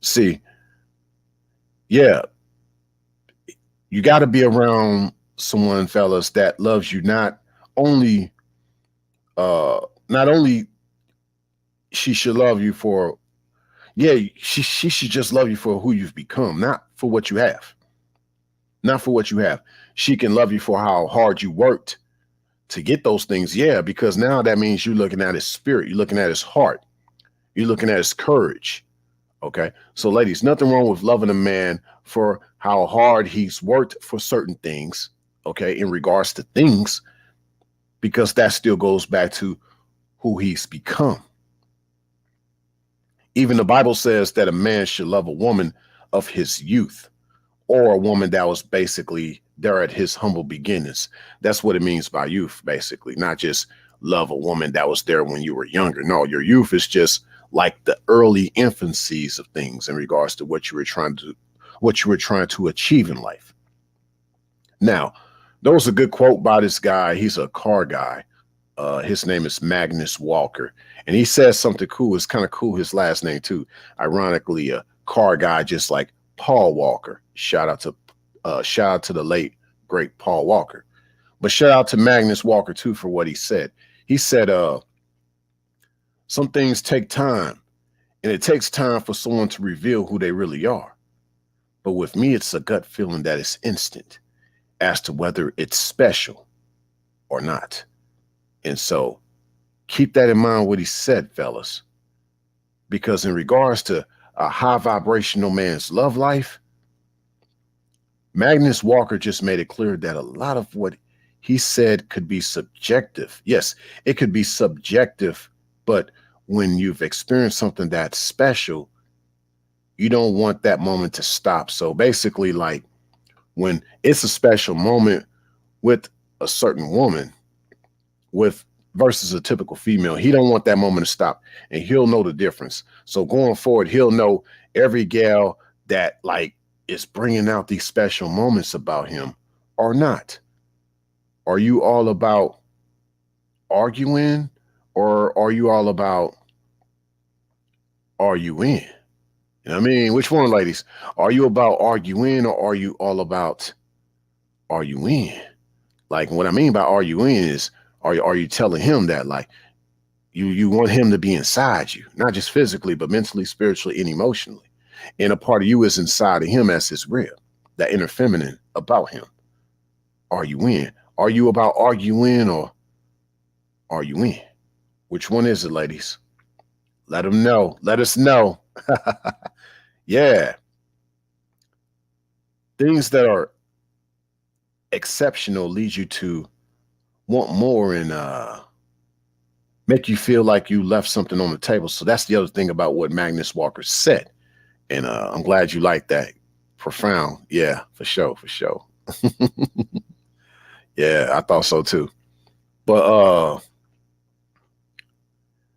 See, yeah, you got to be around someone, fellas, that loves you only not only she should love you for, yeah, she should just love you for who you've become, not for what you have. Not for what you have. She can love you for how hard you worked to get those things. Yeah, because now that means you're looking at his spirit, you're looking at his heart, you're looking at his courage. Okay. So, ladies, nothing wrong with loving a man for how hard he's worked for certain things. Okay. In regards to things, because that still goes back to who he's become. Even the Bible says that a man should love a woman of his youth, or a woman that was basically there at his humble beginnings. That's what it means by youth, basically, not just love a woman that was there when you were younger. No, your youth is just like the early infancies of things in regards to what you were trying to achieve in life. Now, there was a good quote by this guy. He's a car guy. His name is Magnus Walker, and he says something cool. It's kind of cool. His last name too. Ironically, a car guy, just like Paul Walker. Shout out to the late great Paul Walker. But shout out to Magnus Walker too for what he said. He said, some things take time, and it takes time for someone to reveal who they really are. But with me, it's a gut feeling that is instant as to whether it's special or not. And so keep that in mind, what he said, fellas, because in regards to a high vibrational man's love life, Magnus Walker just made it clear that a lot of what he said could be subjective. Yes, it could be subjective, but when you've experienced something that's special, you don't want that moment to stop. So basically, like when it's a special moment with a certain woman with versus a typical female, he don't want that moment to stop, and he'll know the difference. So going forward, he'll know every gal that like is bringing out these special moments about him or not. Are you all about arguing, or are you all about arguing? You know what I mean? Which one, ladies? Are you about arguing, or are you all about arguing? Like, what I mean by arguing is, are you telling him that like you want him to be inside you, not just physically, but mentally, spiritually, and emotionally. And a part of you is inside of him as his rib, that inner feminine about him. Are you in? Are you about arguing, or are you in? Which one is it, ladies? Let them know. Let us know. Yeah. Things that are exceptional lead you to want more and make you feel like you left something on the table. So that's the other thing about what Magnus Walker said. And I'm glad you like that. Profound. Yeah, for sure. For sure. Yeah, I thought so too. But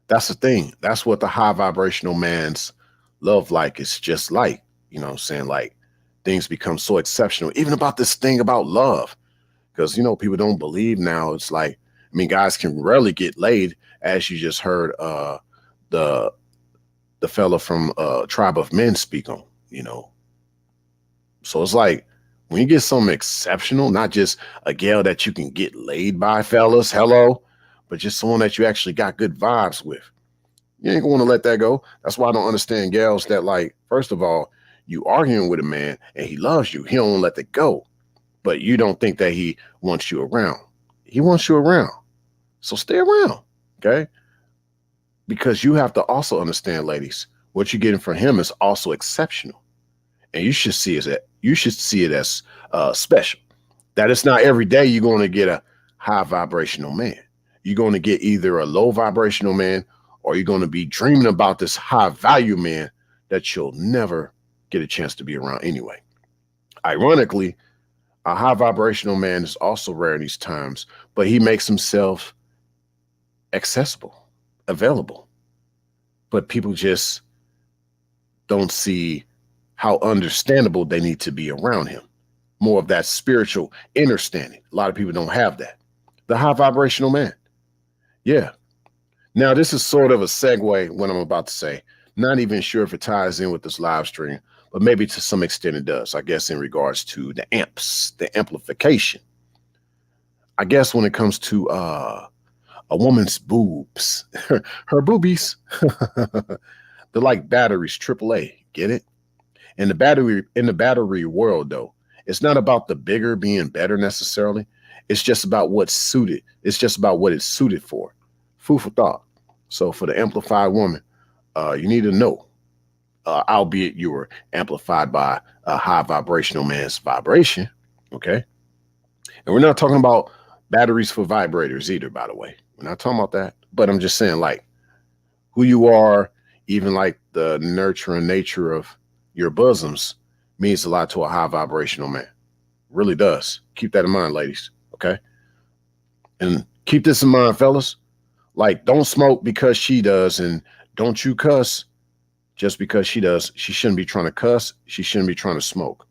that's the thing. That's what the high vibrational man's love like is just like, you know what I'm saying? Like things become so exceptional, even about this thing about love. Because, you know, people don't believe now. It's like, I mean, guys can rarely get laid, as you just heard the fella from Tribe of Men speak on, you know. So it's like when you get something exceptional, not just a gal that you can get laid by, fellas, hello, but just someone that you actually got good vibes with. You ain't gonna want to let that go. That's why I don't understand gals that, like, first of all, you arguing with a man and he loves you. He don't let that go. But you don't think that he wants you around. He wants you around. So stay around, okay? Because you have to also understand, ladies, what you're getting from him is also exceptional. And you should see it as special. That it's not every day you're going to get a high vibrational man. You're going to get either a low vibrational man, or you're going to be dreaming about this high value man that you'll never get a chance to be around anyway. Ironically, a high vibrational man is also rare in these times, but he makes himself accessible, available. but people just don't see how understandable they need to be around him. More of that spiritual understanding. A lot of people don't have that. The high vibrational man. Yeah. Now, this is sort of a segue, what I'm about to say. Not even sure if it ties in with this live stream, but maybe to some extent it does, I guess, in regards to the amps, the amplification. I guess when it comes to a woman's boobs, her boobies, they're like batteries, AAA, get it? In the battery world, though, it's not about the bigger being better necessarily. It's just about what's suited. It's just about what it's suited for. Food for thought. So for the amplified woman, you need to know, albeit you were amplified by a high vibrational man's vibration. Okay. And we're not talking about batteries for vibrators either, by the way. We're not talking about that. But I'm just saying, like, who you are, even like the nurturing nature of your bosoms, means a lot to a high vibrational man. Really does. Keep that in mind, ladies. Okay. And keep this in mind, fellas. Like, don't smoke because she does, and don't you cuss just because she does. She shouldn't be trying to cuss. She shouldn't be trying to smoke.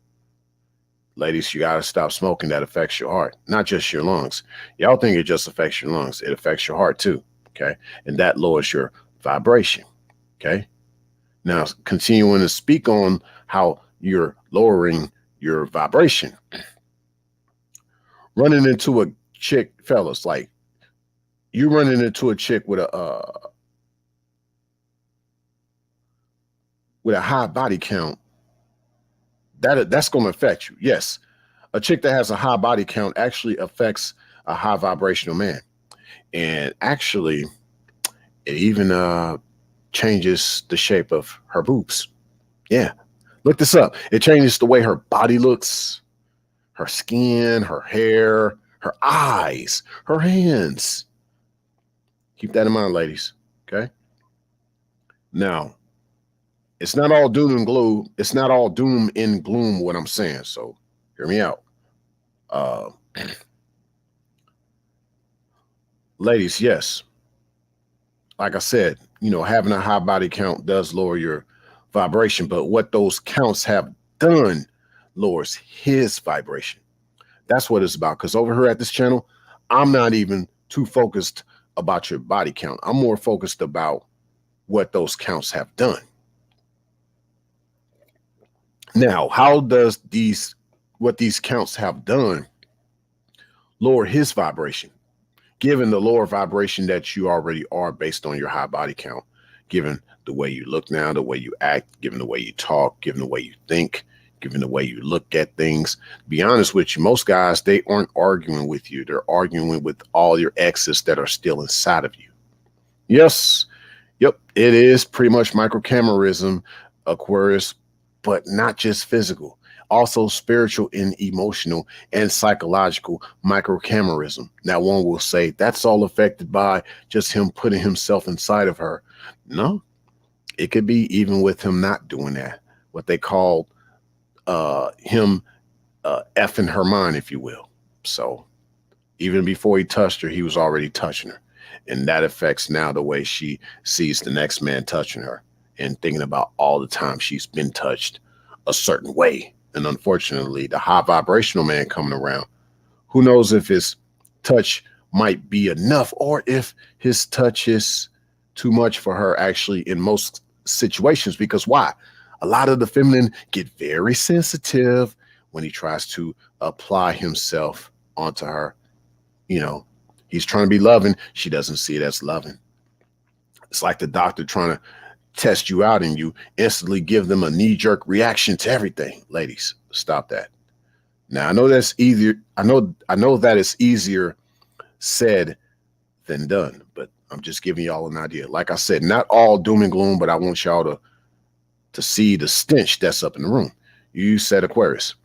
Ladies, you got to stop smoking. That affects your heart, not just your lungs. Y'all think it just affects your lungs. It affects your heart too. Okay. And that lowers your vibration. Okay. Now, continuing to speak on how you're lowering your vibration. Running into a chick, fellas, like you running into a chick with a high body count, that's going to affect you. Yes, a chick that has a high body count actually affects a high vibrational man, and actually, it even changes the shape of her boobs. Yeah, look this up. It changes the way her body looks, her skin, her hair, her eyes, her hands. Keep that in mind, ladies. Okay. Now, it's not all doom and gloom. It's not all doom and gloom what I'm saying. So hear me out. Ladies, yes. Like I said, having a high body count does lower your vibration, but what those counts have done lowers his vibration. That's what it's about. Because over here at this channel, I'm not even too focused about your body count. I'm more focused about what those counts have done. Now, how does what these counts have done lower his vibration? Given the lower vibration that you already are based on your high body count, given the way you look now, the way you act, given the way you talk, given the way you think, given the way you look at things. To be honest with you, most guys, they aren't arguing with you. They're arguing with all your exes that are still inside of you. Yes. Yep. It is pretty much microcamerism, Aquarius, but not just physical, also spiritual and emotional and psychological microcamerism. Now, one will say that's all affected by just him putting himself inside of her. No, it could be even with him not doing that, what they call him effing her mind, if you will. So even before he touched her, he was already touching her. And that affects now the way she sees the next man touching her and thinking about all the time she's been touched a certain way. And unfortunately, the high vibrational man coming around, who knows if his touch might be enough or if his touch is too much for her actually in most situations. Because why? A lot of the feminine get very sensitive when he tries to apply himself onto her. He's trying to be loving. She doesn't see it as loving. It's like the doctor trying to test you out and you instantly give them a knee-jerk reaction to everything. Ladies, stop that. Now, I know that's easier. I know that it's easier said than done, but I'm just giving y'all an idea. Like I said, not all doom and gloom, but I want y'all to see the stench that's up in the room. You said Aquarius.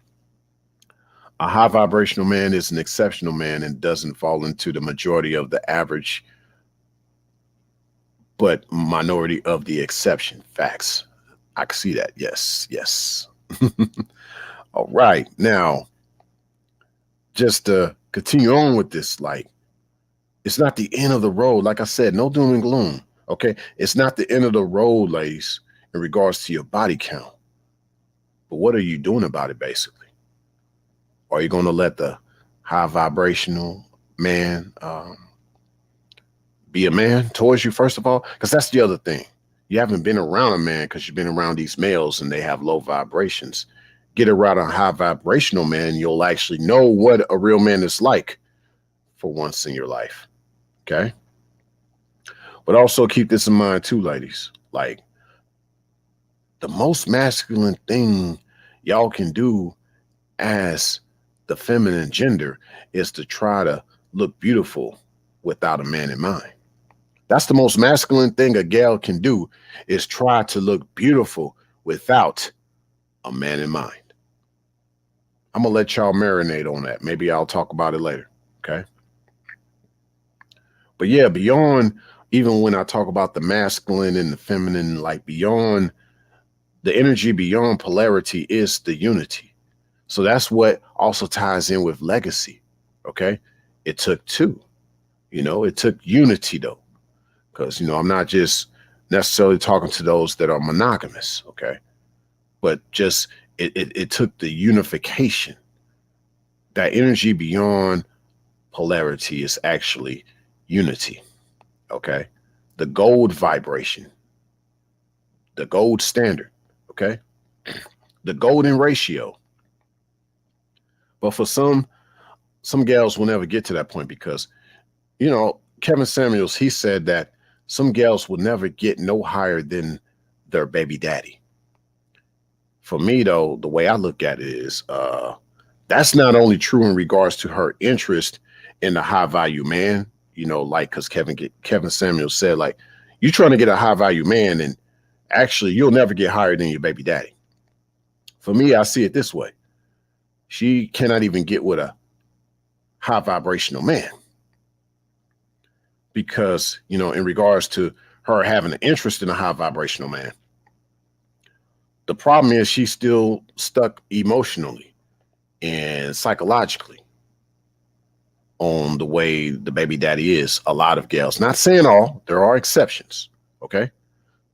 A high vibrational man is an exceptional man and doesn't fall into the majority of the average, but minority of the exception. Facts. I can see that. Yes. Yes. All right. Now, just to continue on with this, like, it's not the end of the road. Like I said, no doom and gloom. Okay. It's not the end of the road, ladies, in regards to your body count. But what are you doing about it, basically? Are you going to let the high vibrational man be a man towards you, first of all? Because that's the other thing. You haven't been around a man because you've been around these males and they have low vibrations. Get around a high vibrational man, you'll actually know what a real man is like for once in your life. Okay. But also keep this in mind too, ladies. Like, the most masculine thing y'all can do as the feminine gender is to try to look beautiful without a man in mind. That's the most masculine thing a gal can do, is try to look beautiful without a man in mind. I'm gonna let y'all marinate on that. Maybe I'll talk about it later. Okay. But yeah, beyond, even when I talk about the masculine and the feminine, like beyond the energy, beyond polarity is the unity. So that's what also ties in with legacy. Okay. It took two, it took unity though. Because, I'm not just necessarily talking to those that are monogamous. Okay. But just it took the unification. That energy beyond polarity is actually unity. Okay. The gold vibration, the gold standard. Okay. The golden ratio. But for some gals will never get to that point because, Kevin Samuels, he said that some gals will never get no higher than their baby daddy. For me, though, the way I look at it is that's not only true in regards to her interest in the high value man, like, because Kevin Samuels said, like, you're trying to get a high value man and actually you'll never get higher than your baby daddy. For me, I see it this way. She cannot even get with a high vibrational man because, in regards to her having an interest in a high vibrational man, the problem is she's still stuck emotionally and psychologically on the way the baby daddy is. A lot of gals, not saying all, there are exceptions. Okay.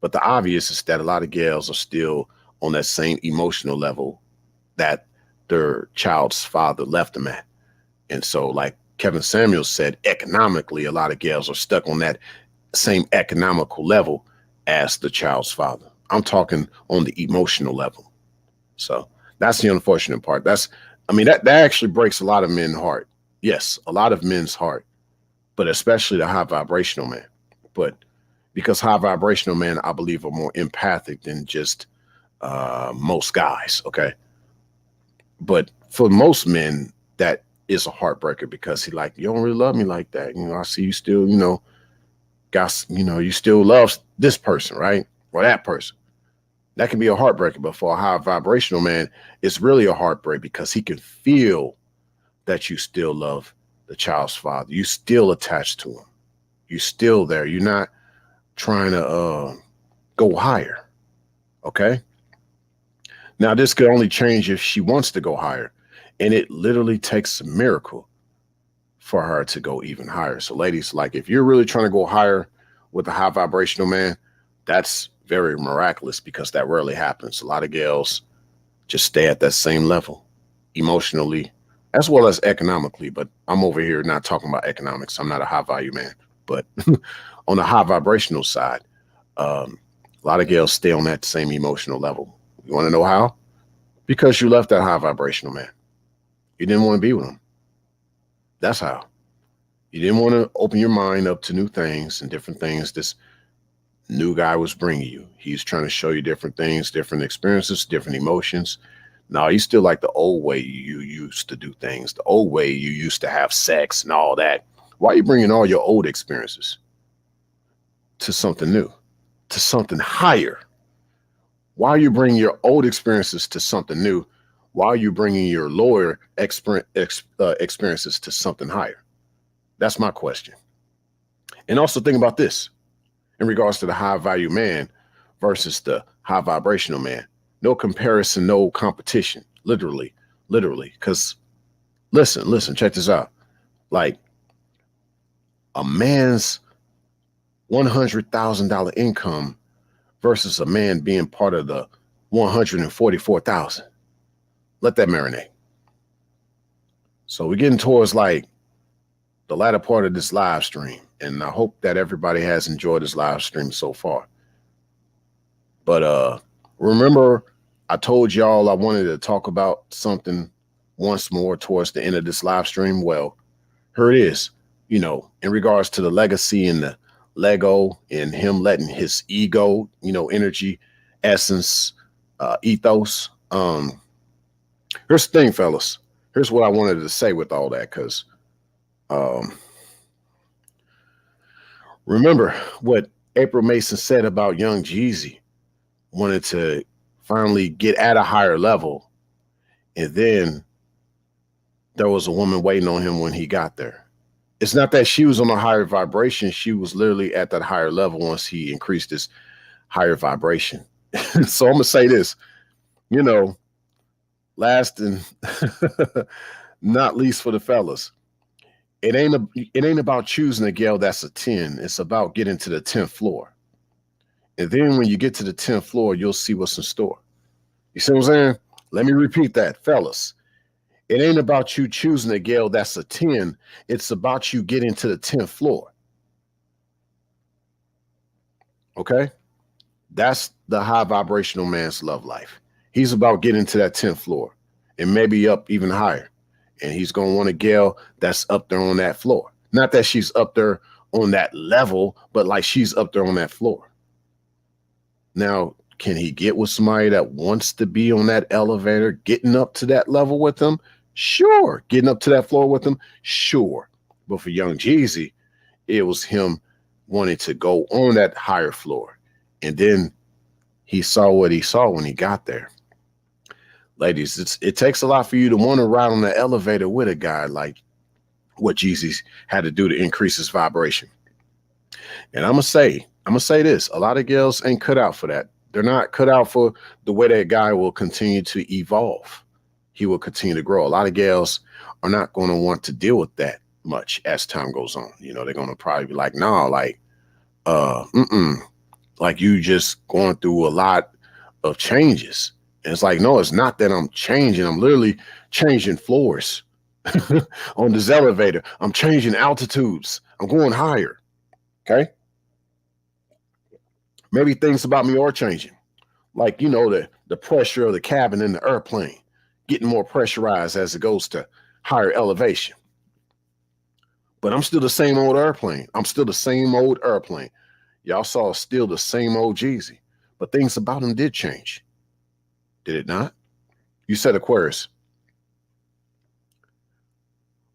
But the obvious is that a lot of gals are still on that same emotional level that their child's father left them at. And so, like Kevin Samuels said, economically, a lot of gals are stuck on that same economical level as the child's father. I'm talking on the emotional level. So that's the unfortunate part. That actually breaks a lot of men's heart. Yes, a lot of men's heart, but especially the high vibrational man. But because high vibrational men, I believe, are more empathic than just most guys. Okay. But for most men, that is a heartbreaker because he like, you don't really love me like that. I see you still, you still love this person, right? Or that person. That can be a heartbreaker. But for a high vibrational man, it's really a heartbreak because he can feel that you still love the child's father. You still attached to him. You're still there. You're not trying to go higher. Okay. Now, this could only change if she wants to go higher. And it literally takes a miracle for her to go even higher. So ladies, like, if you're really trying to go higher with a high vibrational man, that's very miraculous because that rarely happens. A lot of gals just stay at that same level emotionally as well as economically. But I'm over here not talking about economics. I'm not a high value man. But on the high vibrational side, a lot of gals stay on that same emotional level. You want to know how? Because you left that high vibrational man. You didn't want to be with him. That's how. You didn't want to open your mind up to new things and different things this new guy was bringing you. He's trying to show you different things, different experiences, different emotions. Now, you still like the old way you used to do things, the old way you used to have sex and all that. Why are you bringing all your old experiences to something new, to something higher? Why are you bringing your old experiences to something new? Why are you bringing your lower experiences to something higher? That's my question. And also think about this in regards to the high value man versus the high vibrational man. No comparison, no competition, literally. Because listen, check this out. Like, a man's $100,000 income versus a man being part of the 144,000. Let that marinate. So we're getting towards like the latter part of this live stream, and I hope that everybody has enjoyed this live stream so far. But remember, I told y'all I wanted to talk about something once more towards the end of this live stream. Well, here it is, you know, in regards to the legacy and the Lego and him letting his ego, you know, energy, essence, ethos. Here's the thing, fellas. Here's what I wanted to say with all that, because remember what April Mason said about Young Jeezy wanted to finally get at a higher level, and then there was a woman waiting on him when he got there. It's not that she was on a higher vibration. She was literally at that higher level once he increased his higher vibration. So I'm going to say this, you know, last and not least for the fellas. It ain't about choosing a girl that's a 10. It's about getting to the 10th floor. And then when you get to the 10th floor, you'll see what's in store. You see what I'm saying? Let me repeat that, fellas. It ain't about you choosing a girl that's a 10. It's about you getting to the 10th floor. Okay? That's the high vibrational man's love life. He's about getting to that 10th floor and maybe up even higher. And he's going to want a girl that's up there on that floor. Not that she's up there on that level, but like she's up there on that floor. Now, can he get with somebody that wants to be on that elevator, getting up to that level with them? Sure. Getting up to that floor with them? Sure. But for Young Jeezy, it was him wanting to go on that higher floor. And then he saw what he saw when he got there. Ladies, it takes a lot for you to want to ride on the elevator with a guy like what Jeezy had to do to increase his vibration. And I'm going to say this. A lot of girls ain't cut out for that. They're not cut out for the way that guy will continue to evolve. He will continue to grow. A lot of girls are not going to want to deal with that much as time goes on. You know, they're going to probably be like, no, like, like you just going through a lot of changes. And it's like, no, it's not that I'm changing. I'm literally changing floors on this elevator. I'm changing altitudes. I'm going higher. Okay. Maybe things about me are changing. Like, you know, the pressure of the cabin in the airplane getting more pressurized as it goes to higher elevation. But I'm still the same old airplane. I'm still the same old airplane. Y'all saw still the same old Jeezy. But things about him did change. Did it not? You said Aquarius.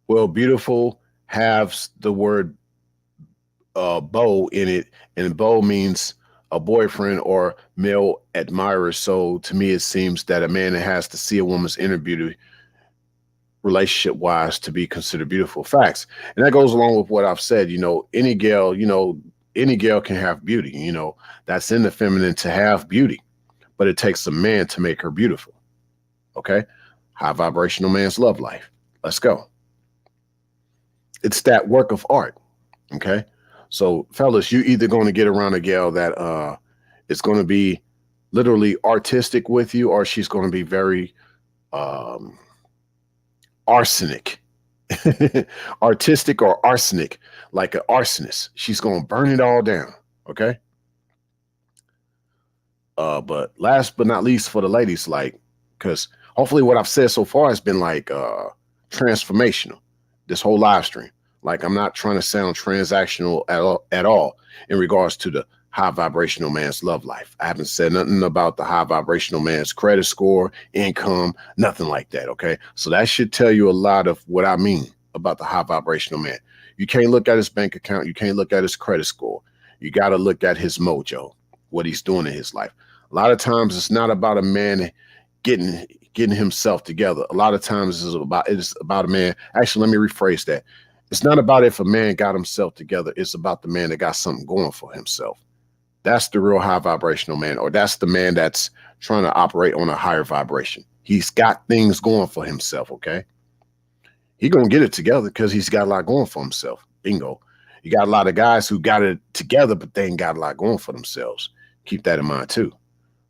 Well, beautiful has the word beau in it, and beau means a boyfriend or male admirer. So to me, it seems that a man that has to see a woman's inner beauty relationship wise to be considered beautiful. Facts. And that goes along with what I've said. You know, any girl can have beauty. You know, that's in the feminine to have beauty, but it takes a man to make her beautiful. Okay. High vibrational man's love life. Let's go. It's that work of art. Okay. So fellas, you either going to get around a gal that is going to be literally artistic with you, or she's going to be very arsenic. Artistic or arsenic, like an arsonist. She's going to burn it all down. Okay. But last but not least for the ladies, like, because hopefully what I've said so far has been like transformational, this whole live stream. Like, I'm not trying to sound transactional at all in regards to the high vibrational man's love life. I haven't said nothing about the high vibrational man's credit score, income, nothing like that. Okay. So that should tell you a lot of what I mean about the high vibrational man. You can't look at his bank account. You can't look at his credit score. You got to look at his mojo, what he's doing in his life. A lot of times it's not about a man getting himself together. A lot of times it's about a man. Actually, let me rephrase that. It's not about if a man got himself together. It's about the man that got something going for himself. That's the real high vibrational man, or that's the man that's trying to operate on a higher vibration. He's got things going for himself. Okay. He going to get it together because he's got a lot going for himself. Bingo. You got a lot of guys who got it together, but they ain't got a lot going for themselves. Keep that in mind too.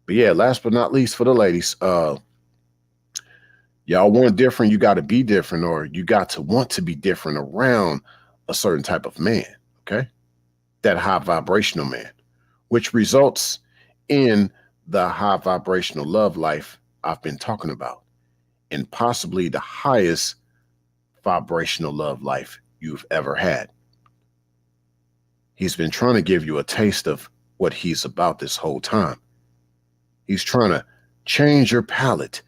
But yeah, last but not least for the ladies, y'all want different, you got to be different, or you got to want to be different around a certain type of man, okay? That high vibrational man, which results in the high vibrational love life I've been talking about, and possibly the highest vibrational love life you've ever had. He's been trying to give you a taste of what he's about this whole time. He's trying to change your palate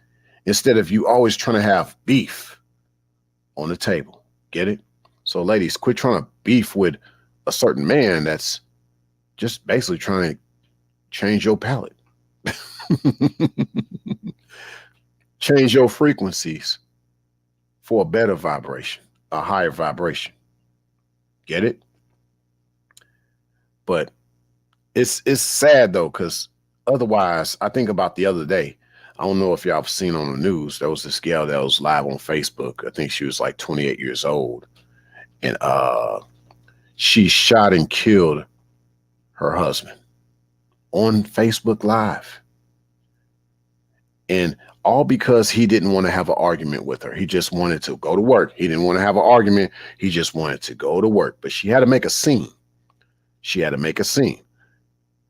instead of you always trying to have beef on the table. Get it? So ladies, quit trying to beef with a certain man that's just basically trying to change your palate. Change your frequencies for a better vibration, a higher vibration. Get it? But it's sad though, because otherwise, I think about the other day, I don't know if y'all have seen on the news, there was this gal that was live on Facebook. I think she was like 28 years old. And she shot and killed her husband on Facebook Live. And all because he didn't want to have an argument with her. He just wanted to go to work. He didn't want to have an argument. He just wanted to go to work. But she had to make a scene. She had to make a scene.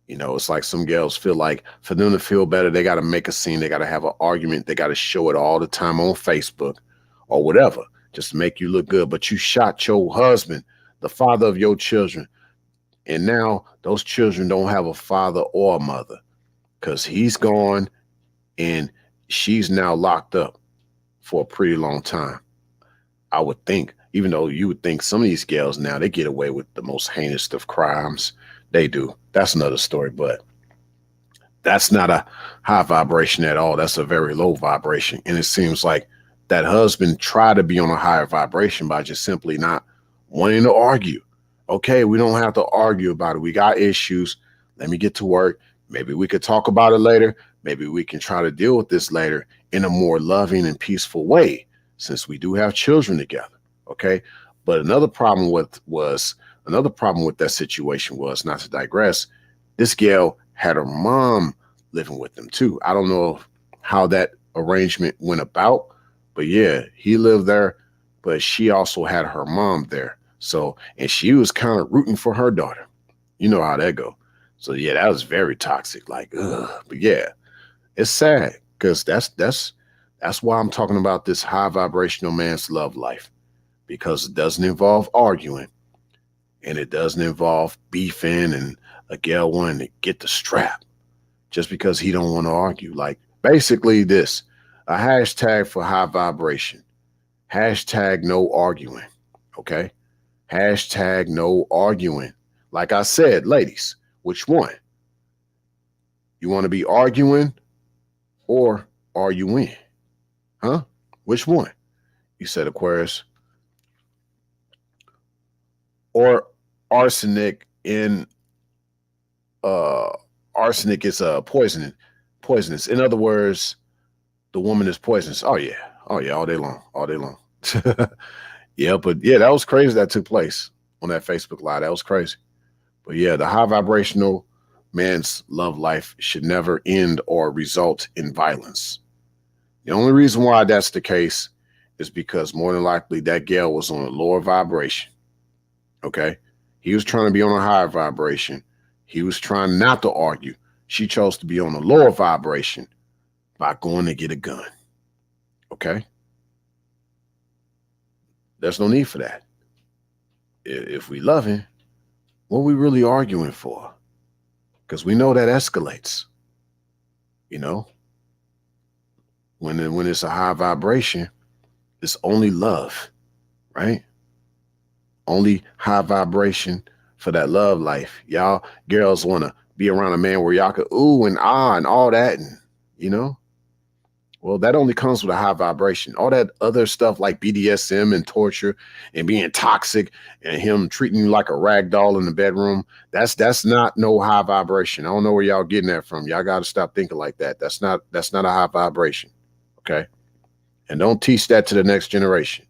You know, it's like some girls feel like for them to feel better, they got to make a scene. They got to have an argument. They got to show it all the time on Facebook or whatever, just to make you look good. But you shot your husband, the father of your children. And now those children don't have a father or a mother because he's gone and she's now locked up for a pretty long time. I would think, even though you would think some of these gals now, they get away with the most heinous of crimes. They do. That's another story, but that's not a high vibration at all. That's a very low vibration. And it seems like that husband tried to be on a higher vibration by just simply not wanting to argue. Okay, we don't have to argue about it. We got issues. Let me get to work. Maybe we could talk about it later. Maybe we can try to deal with this later in a more loving and peaceful way, since we do have children together. Okay. But another problem with that situation was, not to digress, this gal had her mom living with them too. I don't know how that arrangement went about, but yeah, he lived there, but she also had her mom there. So, and she was kind of rooting for her daughter. You know how that go. So yeah, that was very toxic. Like, ugh. But yeah, it's sad because that's why I'm talking about this high vibrational man's love life, because it doesn't involve arguing and it doesn't involve beefing and a gal wanting to get the strap just because he don't want to argue. Like basically this, a hashtag for high vibration, hashtag no arguing. Okay. Hashtag no arguing. Like I said, ladies, which one? You want to be arguing or are you in? Huh? Which one? You said Aquarius. Or arsenic in arsenic is poisonous. In other words, the woman is poisonous. Oh yeah, all day long. Yeah, but yeah, that was crazy that took place on that Facebook Live. That was crazy. But yeah, the high vibrational man's love life should never end or result in violence. The only reason why that's the case is because more than likely that gal was on a lower vibration. Okay. He was trying to be on a higher vibration. He was trying not to argue. She chose to be on a lower vibration by going to get a gun. Okay. There's no need for that. If we love him, what are we really arguing for? Because we know that escalates. You know, when it's a high vibration, it's only love, right? Only high vibration for that love life. Y'all girls want to be around a man where y'all could ooh and ah and all that, and you know, well, that only comes with a high vibration. All that other stuff like BDSM and torture and being toxic and him treating you like a rag doll in the bedroom, that's not no high vibration. I don't know where y'all getting that from. Y'all got to stop thinking like that. That's not a high vibration. Okay. And don't teach that to the next generation.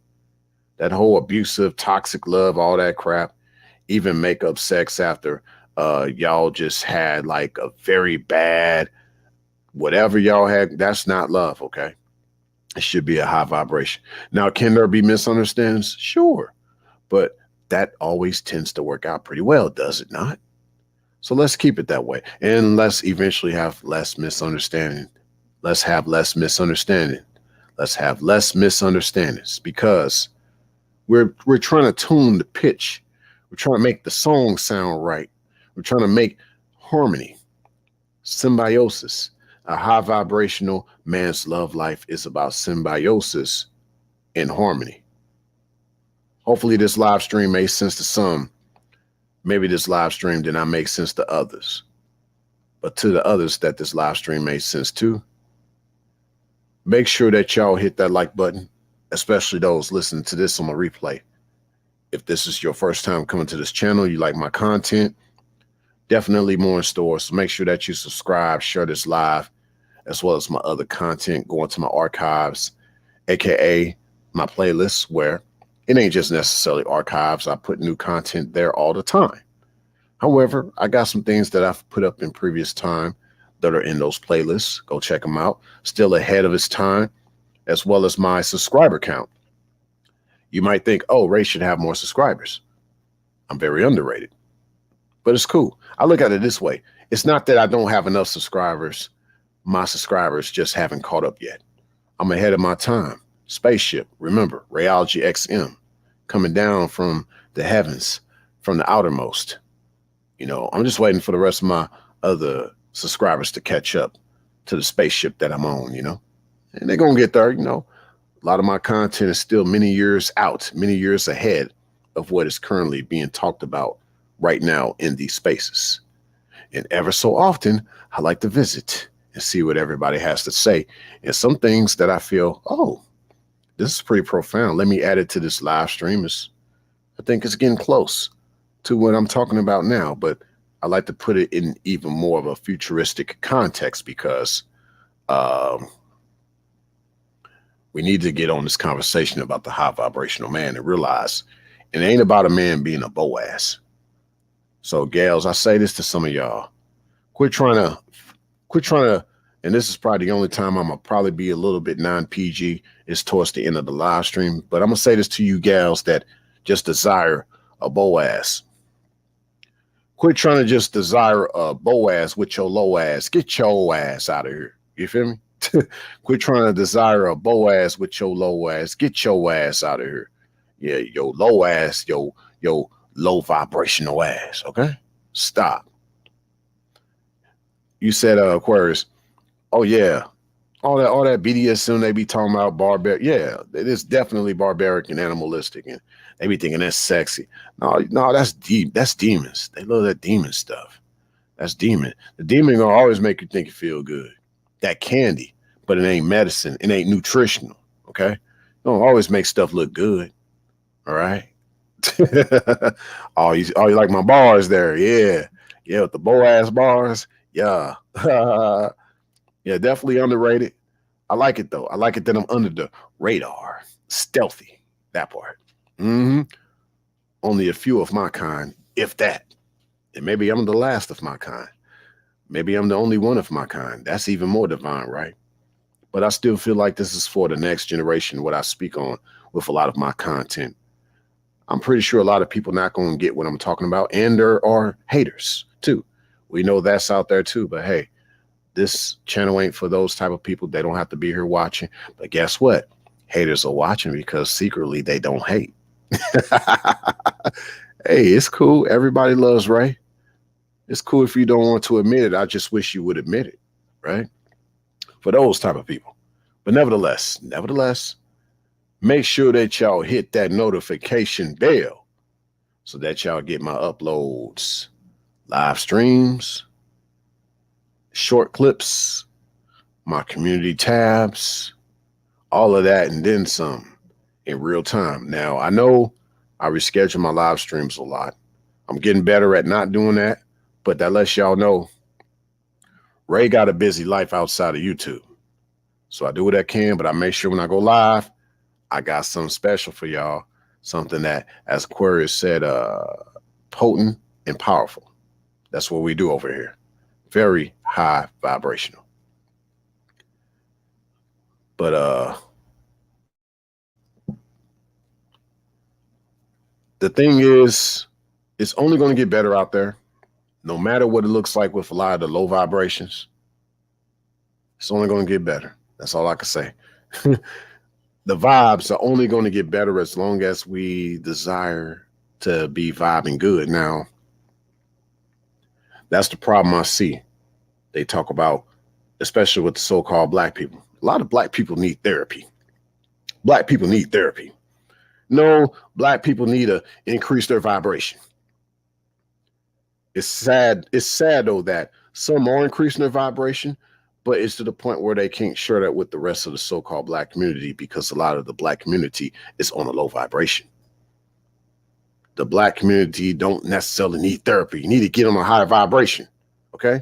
That whole abusive, toxic love, all that crap. even make up sex after y'all just had like a very bad whatever y'all had. That's not love, okay? It should be a high vibration. Now, can there be misunderstandings? Sure, but that always tends to work out pretty well, does it not? So let's keep it that way, and let's eventually have less misunderstanding. Let's have less misunderstanding. Let's have less misunderstandings, because we're trying to tune the pitch. We're trying to make the song sound right. We're trying to make harmony, symbiosis. A high vibrational man's love life is about symbiosis and harmony. Hopefully this live stream made sense to some. Maybe this live stream did not make sense to others. But to the others that this live stream made sense to, make sure that y'all hit that like button, especially those listening to this on the replay. If this is your first time coming to this channel, you like my content, definitely more in store. So make sure that you subscribe, share this live, as well as my other content, going to my archives, aka my playlists, where it ain't just necessarily archives. I put new content there all the time. However, I got some things that I've put up in previous time that are in those playlists. Go check them out. Still ahead of its time, as well as my subscriber count. You might think, oh, Ray should have more subscribers. I'm very underrated, but it's cool. I look at it this way. It's not that I don't have enough subscribers. My subscribers just haven't caught up yet. I'm ahead of my time. Spaceship, remember, rayologyxm, coming down from the heavens, from the outermost. You know, I'm just waiting for the rest of my other subscribers to catch up to the spaceship that I'm on, you know, and they're going to get there. You know, a lot of my content is still many years out, many years ahead of what is currently being talked about right now in these spaces. And ever so often, I like to visit and see what everybody has to say. And some things that I feel, oh, this is pretty profound. Let me add it to this live stream. I think it's getting close to what I'm talking about now, but I like to put it in even more of a futuristic context, because we need to get on this conversation about the high vibrational man and realize it ain't about a man being a Boaz. So gals, I say this to some of y'all, quit trying to, and this is probably the only time I'm gonna probably be a little bit non-PG, is towards the end of the live stream. But I'm gonna say this to you gals that just desire a Boaz. Quit trying to just desire a Boaz with your low ass. Get your ass out of here. You feel me? Quit trying to desire a Boaz with your low ass. Get your ass out of here. Yeah, your low ass, your low vibrational ass. Okay? Stop. You said Aquarius. Oh yeah. All that BDSM they be talking about, barbaric. Yeah, it is definitely barbaric and animalistic, and they be thinking that's sexy. No, that's deep. That's demons. They love that demon stuff. That's demon. The demon gonna always make you think you feel good. That candy, but it ain't medicine. It ain't nutritional. Okay, don't always make stuff look good. All right. Oh, you like my bars there? Yeah, with the Boaz bars. Yeah. Yeah, definitely underrated. I like it though. I like it that I'm under the radar, stealthy. That part. Only a few of my kind, if that. And maybe I'm the last of my kind. Maybe I'm the only one of my kind. That's even more divine, right? But I still feel like this is for the next generation, what I speak on with a lot of my content. I'm pretty sure a lot of people not going to get what I'm talking about. And there are haters too. We know that's out there too. But hey, this channel ain't for those type of people. They don't have to be here watching. But guess what? Haters are watching because secretly they don't hate. Hey, it's cool. Everybody loves Ray. It's cool if you don't want to admit it. I just wish you would admit it, right? For those type of people. But nevertheless, make sure that y'all hit that notification bell so that y'all get my uploads, live streams, short clips, my community tabs, all of that and then some in real time. Now, I know I reschedule my live streams a lot. I'm getting better at not doing that, but that lets y'all know Ray got a busy life outside of YouTube. So I do what I can, but I make sure when I go live, I got something special for y'all. Something that, as Aquarius said, potent, and powerful. That's what we do over here. Very high vibrational. But the thing is, it's only going to get better out there. No matter what it looks like with a lot of the low vibrations, it's only going to get better. That's all I can say. The vibes are only going to get better as long as we desire to be vibing good. Now, that's the problem I see. They talk about, especially with the so-called black people. A lot of black people need therapy. Black people need therapy. No, black people need to increase their vibration. It's sad. It's sad, though, that some are increasing their vibration, but it's to the point where they can't share that with the rest of the so-called black community because a lot of the black community is on a low vibration. The black community don't necessarily need therapy. You need to get on a higher vibration, okay?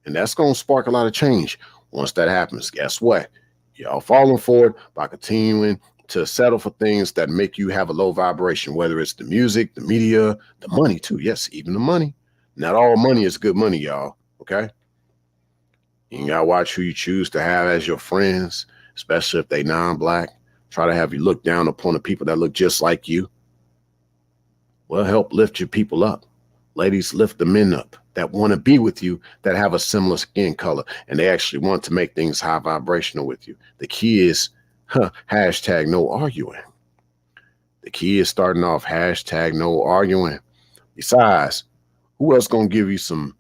And that's going to spark a lot of change. Once that happens, guess what? Y'all falling for it by continuing to settle for things that make you have a low vibration, whether it's the music, the media, the money too. Yes, even the money. Not all money is good money, y'all, okay? You gotta watch who you choose to have as your friends, especially if they non-black. Try to have you look down upon the people that look just like you. Well, help lift your people up. Ladies, lift the men up that want to be with you, that have a similar skin color, and they actually want to make things high vibrational with you. The key is hashtag no arguing. The key is starting off hashtag no arguing. Besides, who else gonna give you some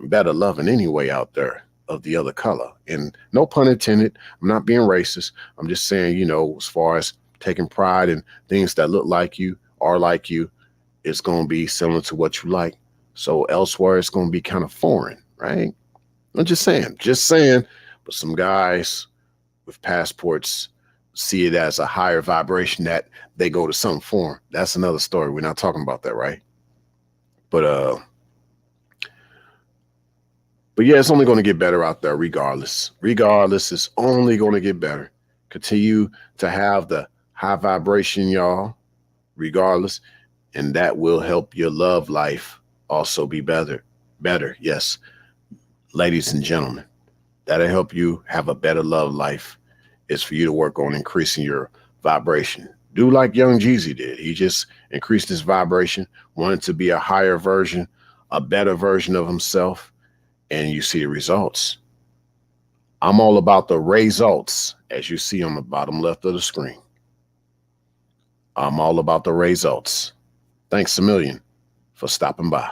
better loving anyway out there of the other color? And no pun intended, I'm not being racist. I'm just saying, you know, as far as taking pride in things that look like you, are like you, it's going to be similar to what you like. So elsewhere, it's going to be kind of foreign, right? I'm just saying, but some guys with passports see it as a higher vibration that they go to some form. That's another story. We're not talking about that, right? But yeah, it's only going to get better out there regardless. Regardless, it's only going to get better. Continue to have the high vibration, y'all, regardless. And that will help your love life also be better. Yes, ladies and gentlemen, that'll help you have a better love life. Is for you to work on increasing your vibration. Do like Young Jeezy did. He just increased his vibration, wanted to be a higher version, a better version of himself, and you see the results. I'm all about the results, as you see on the bottom left of the screen. I'm all about the results. Thanks a million for stopping by.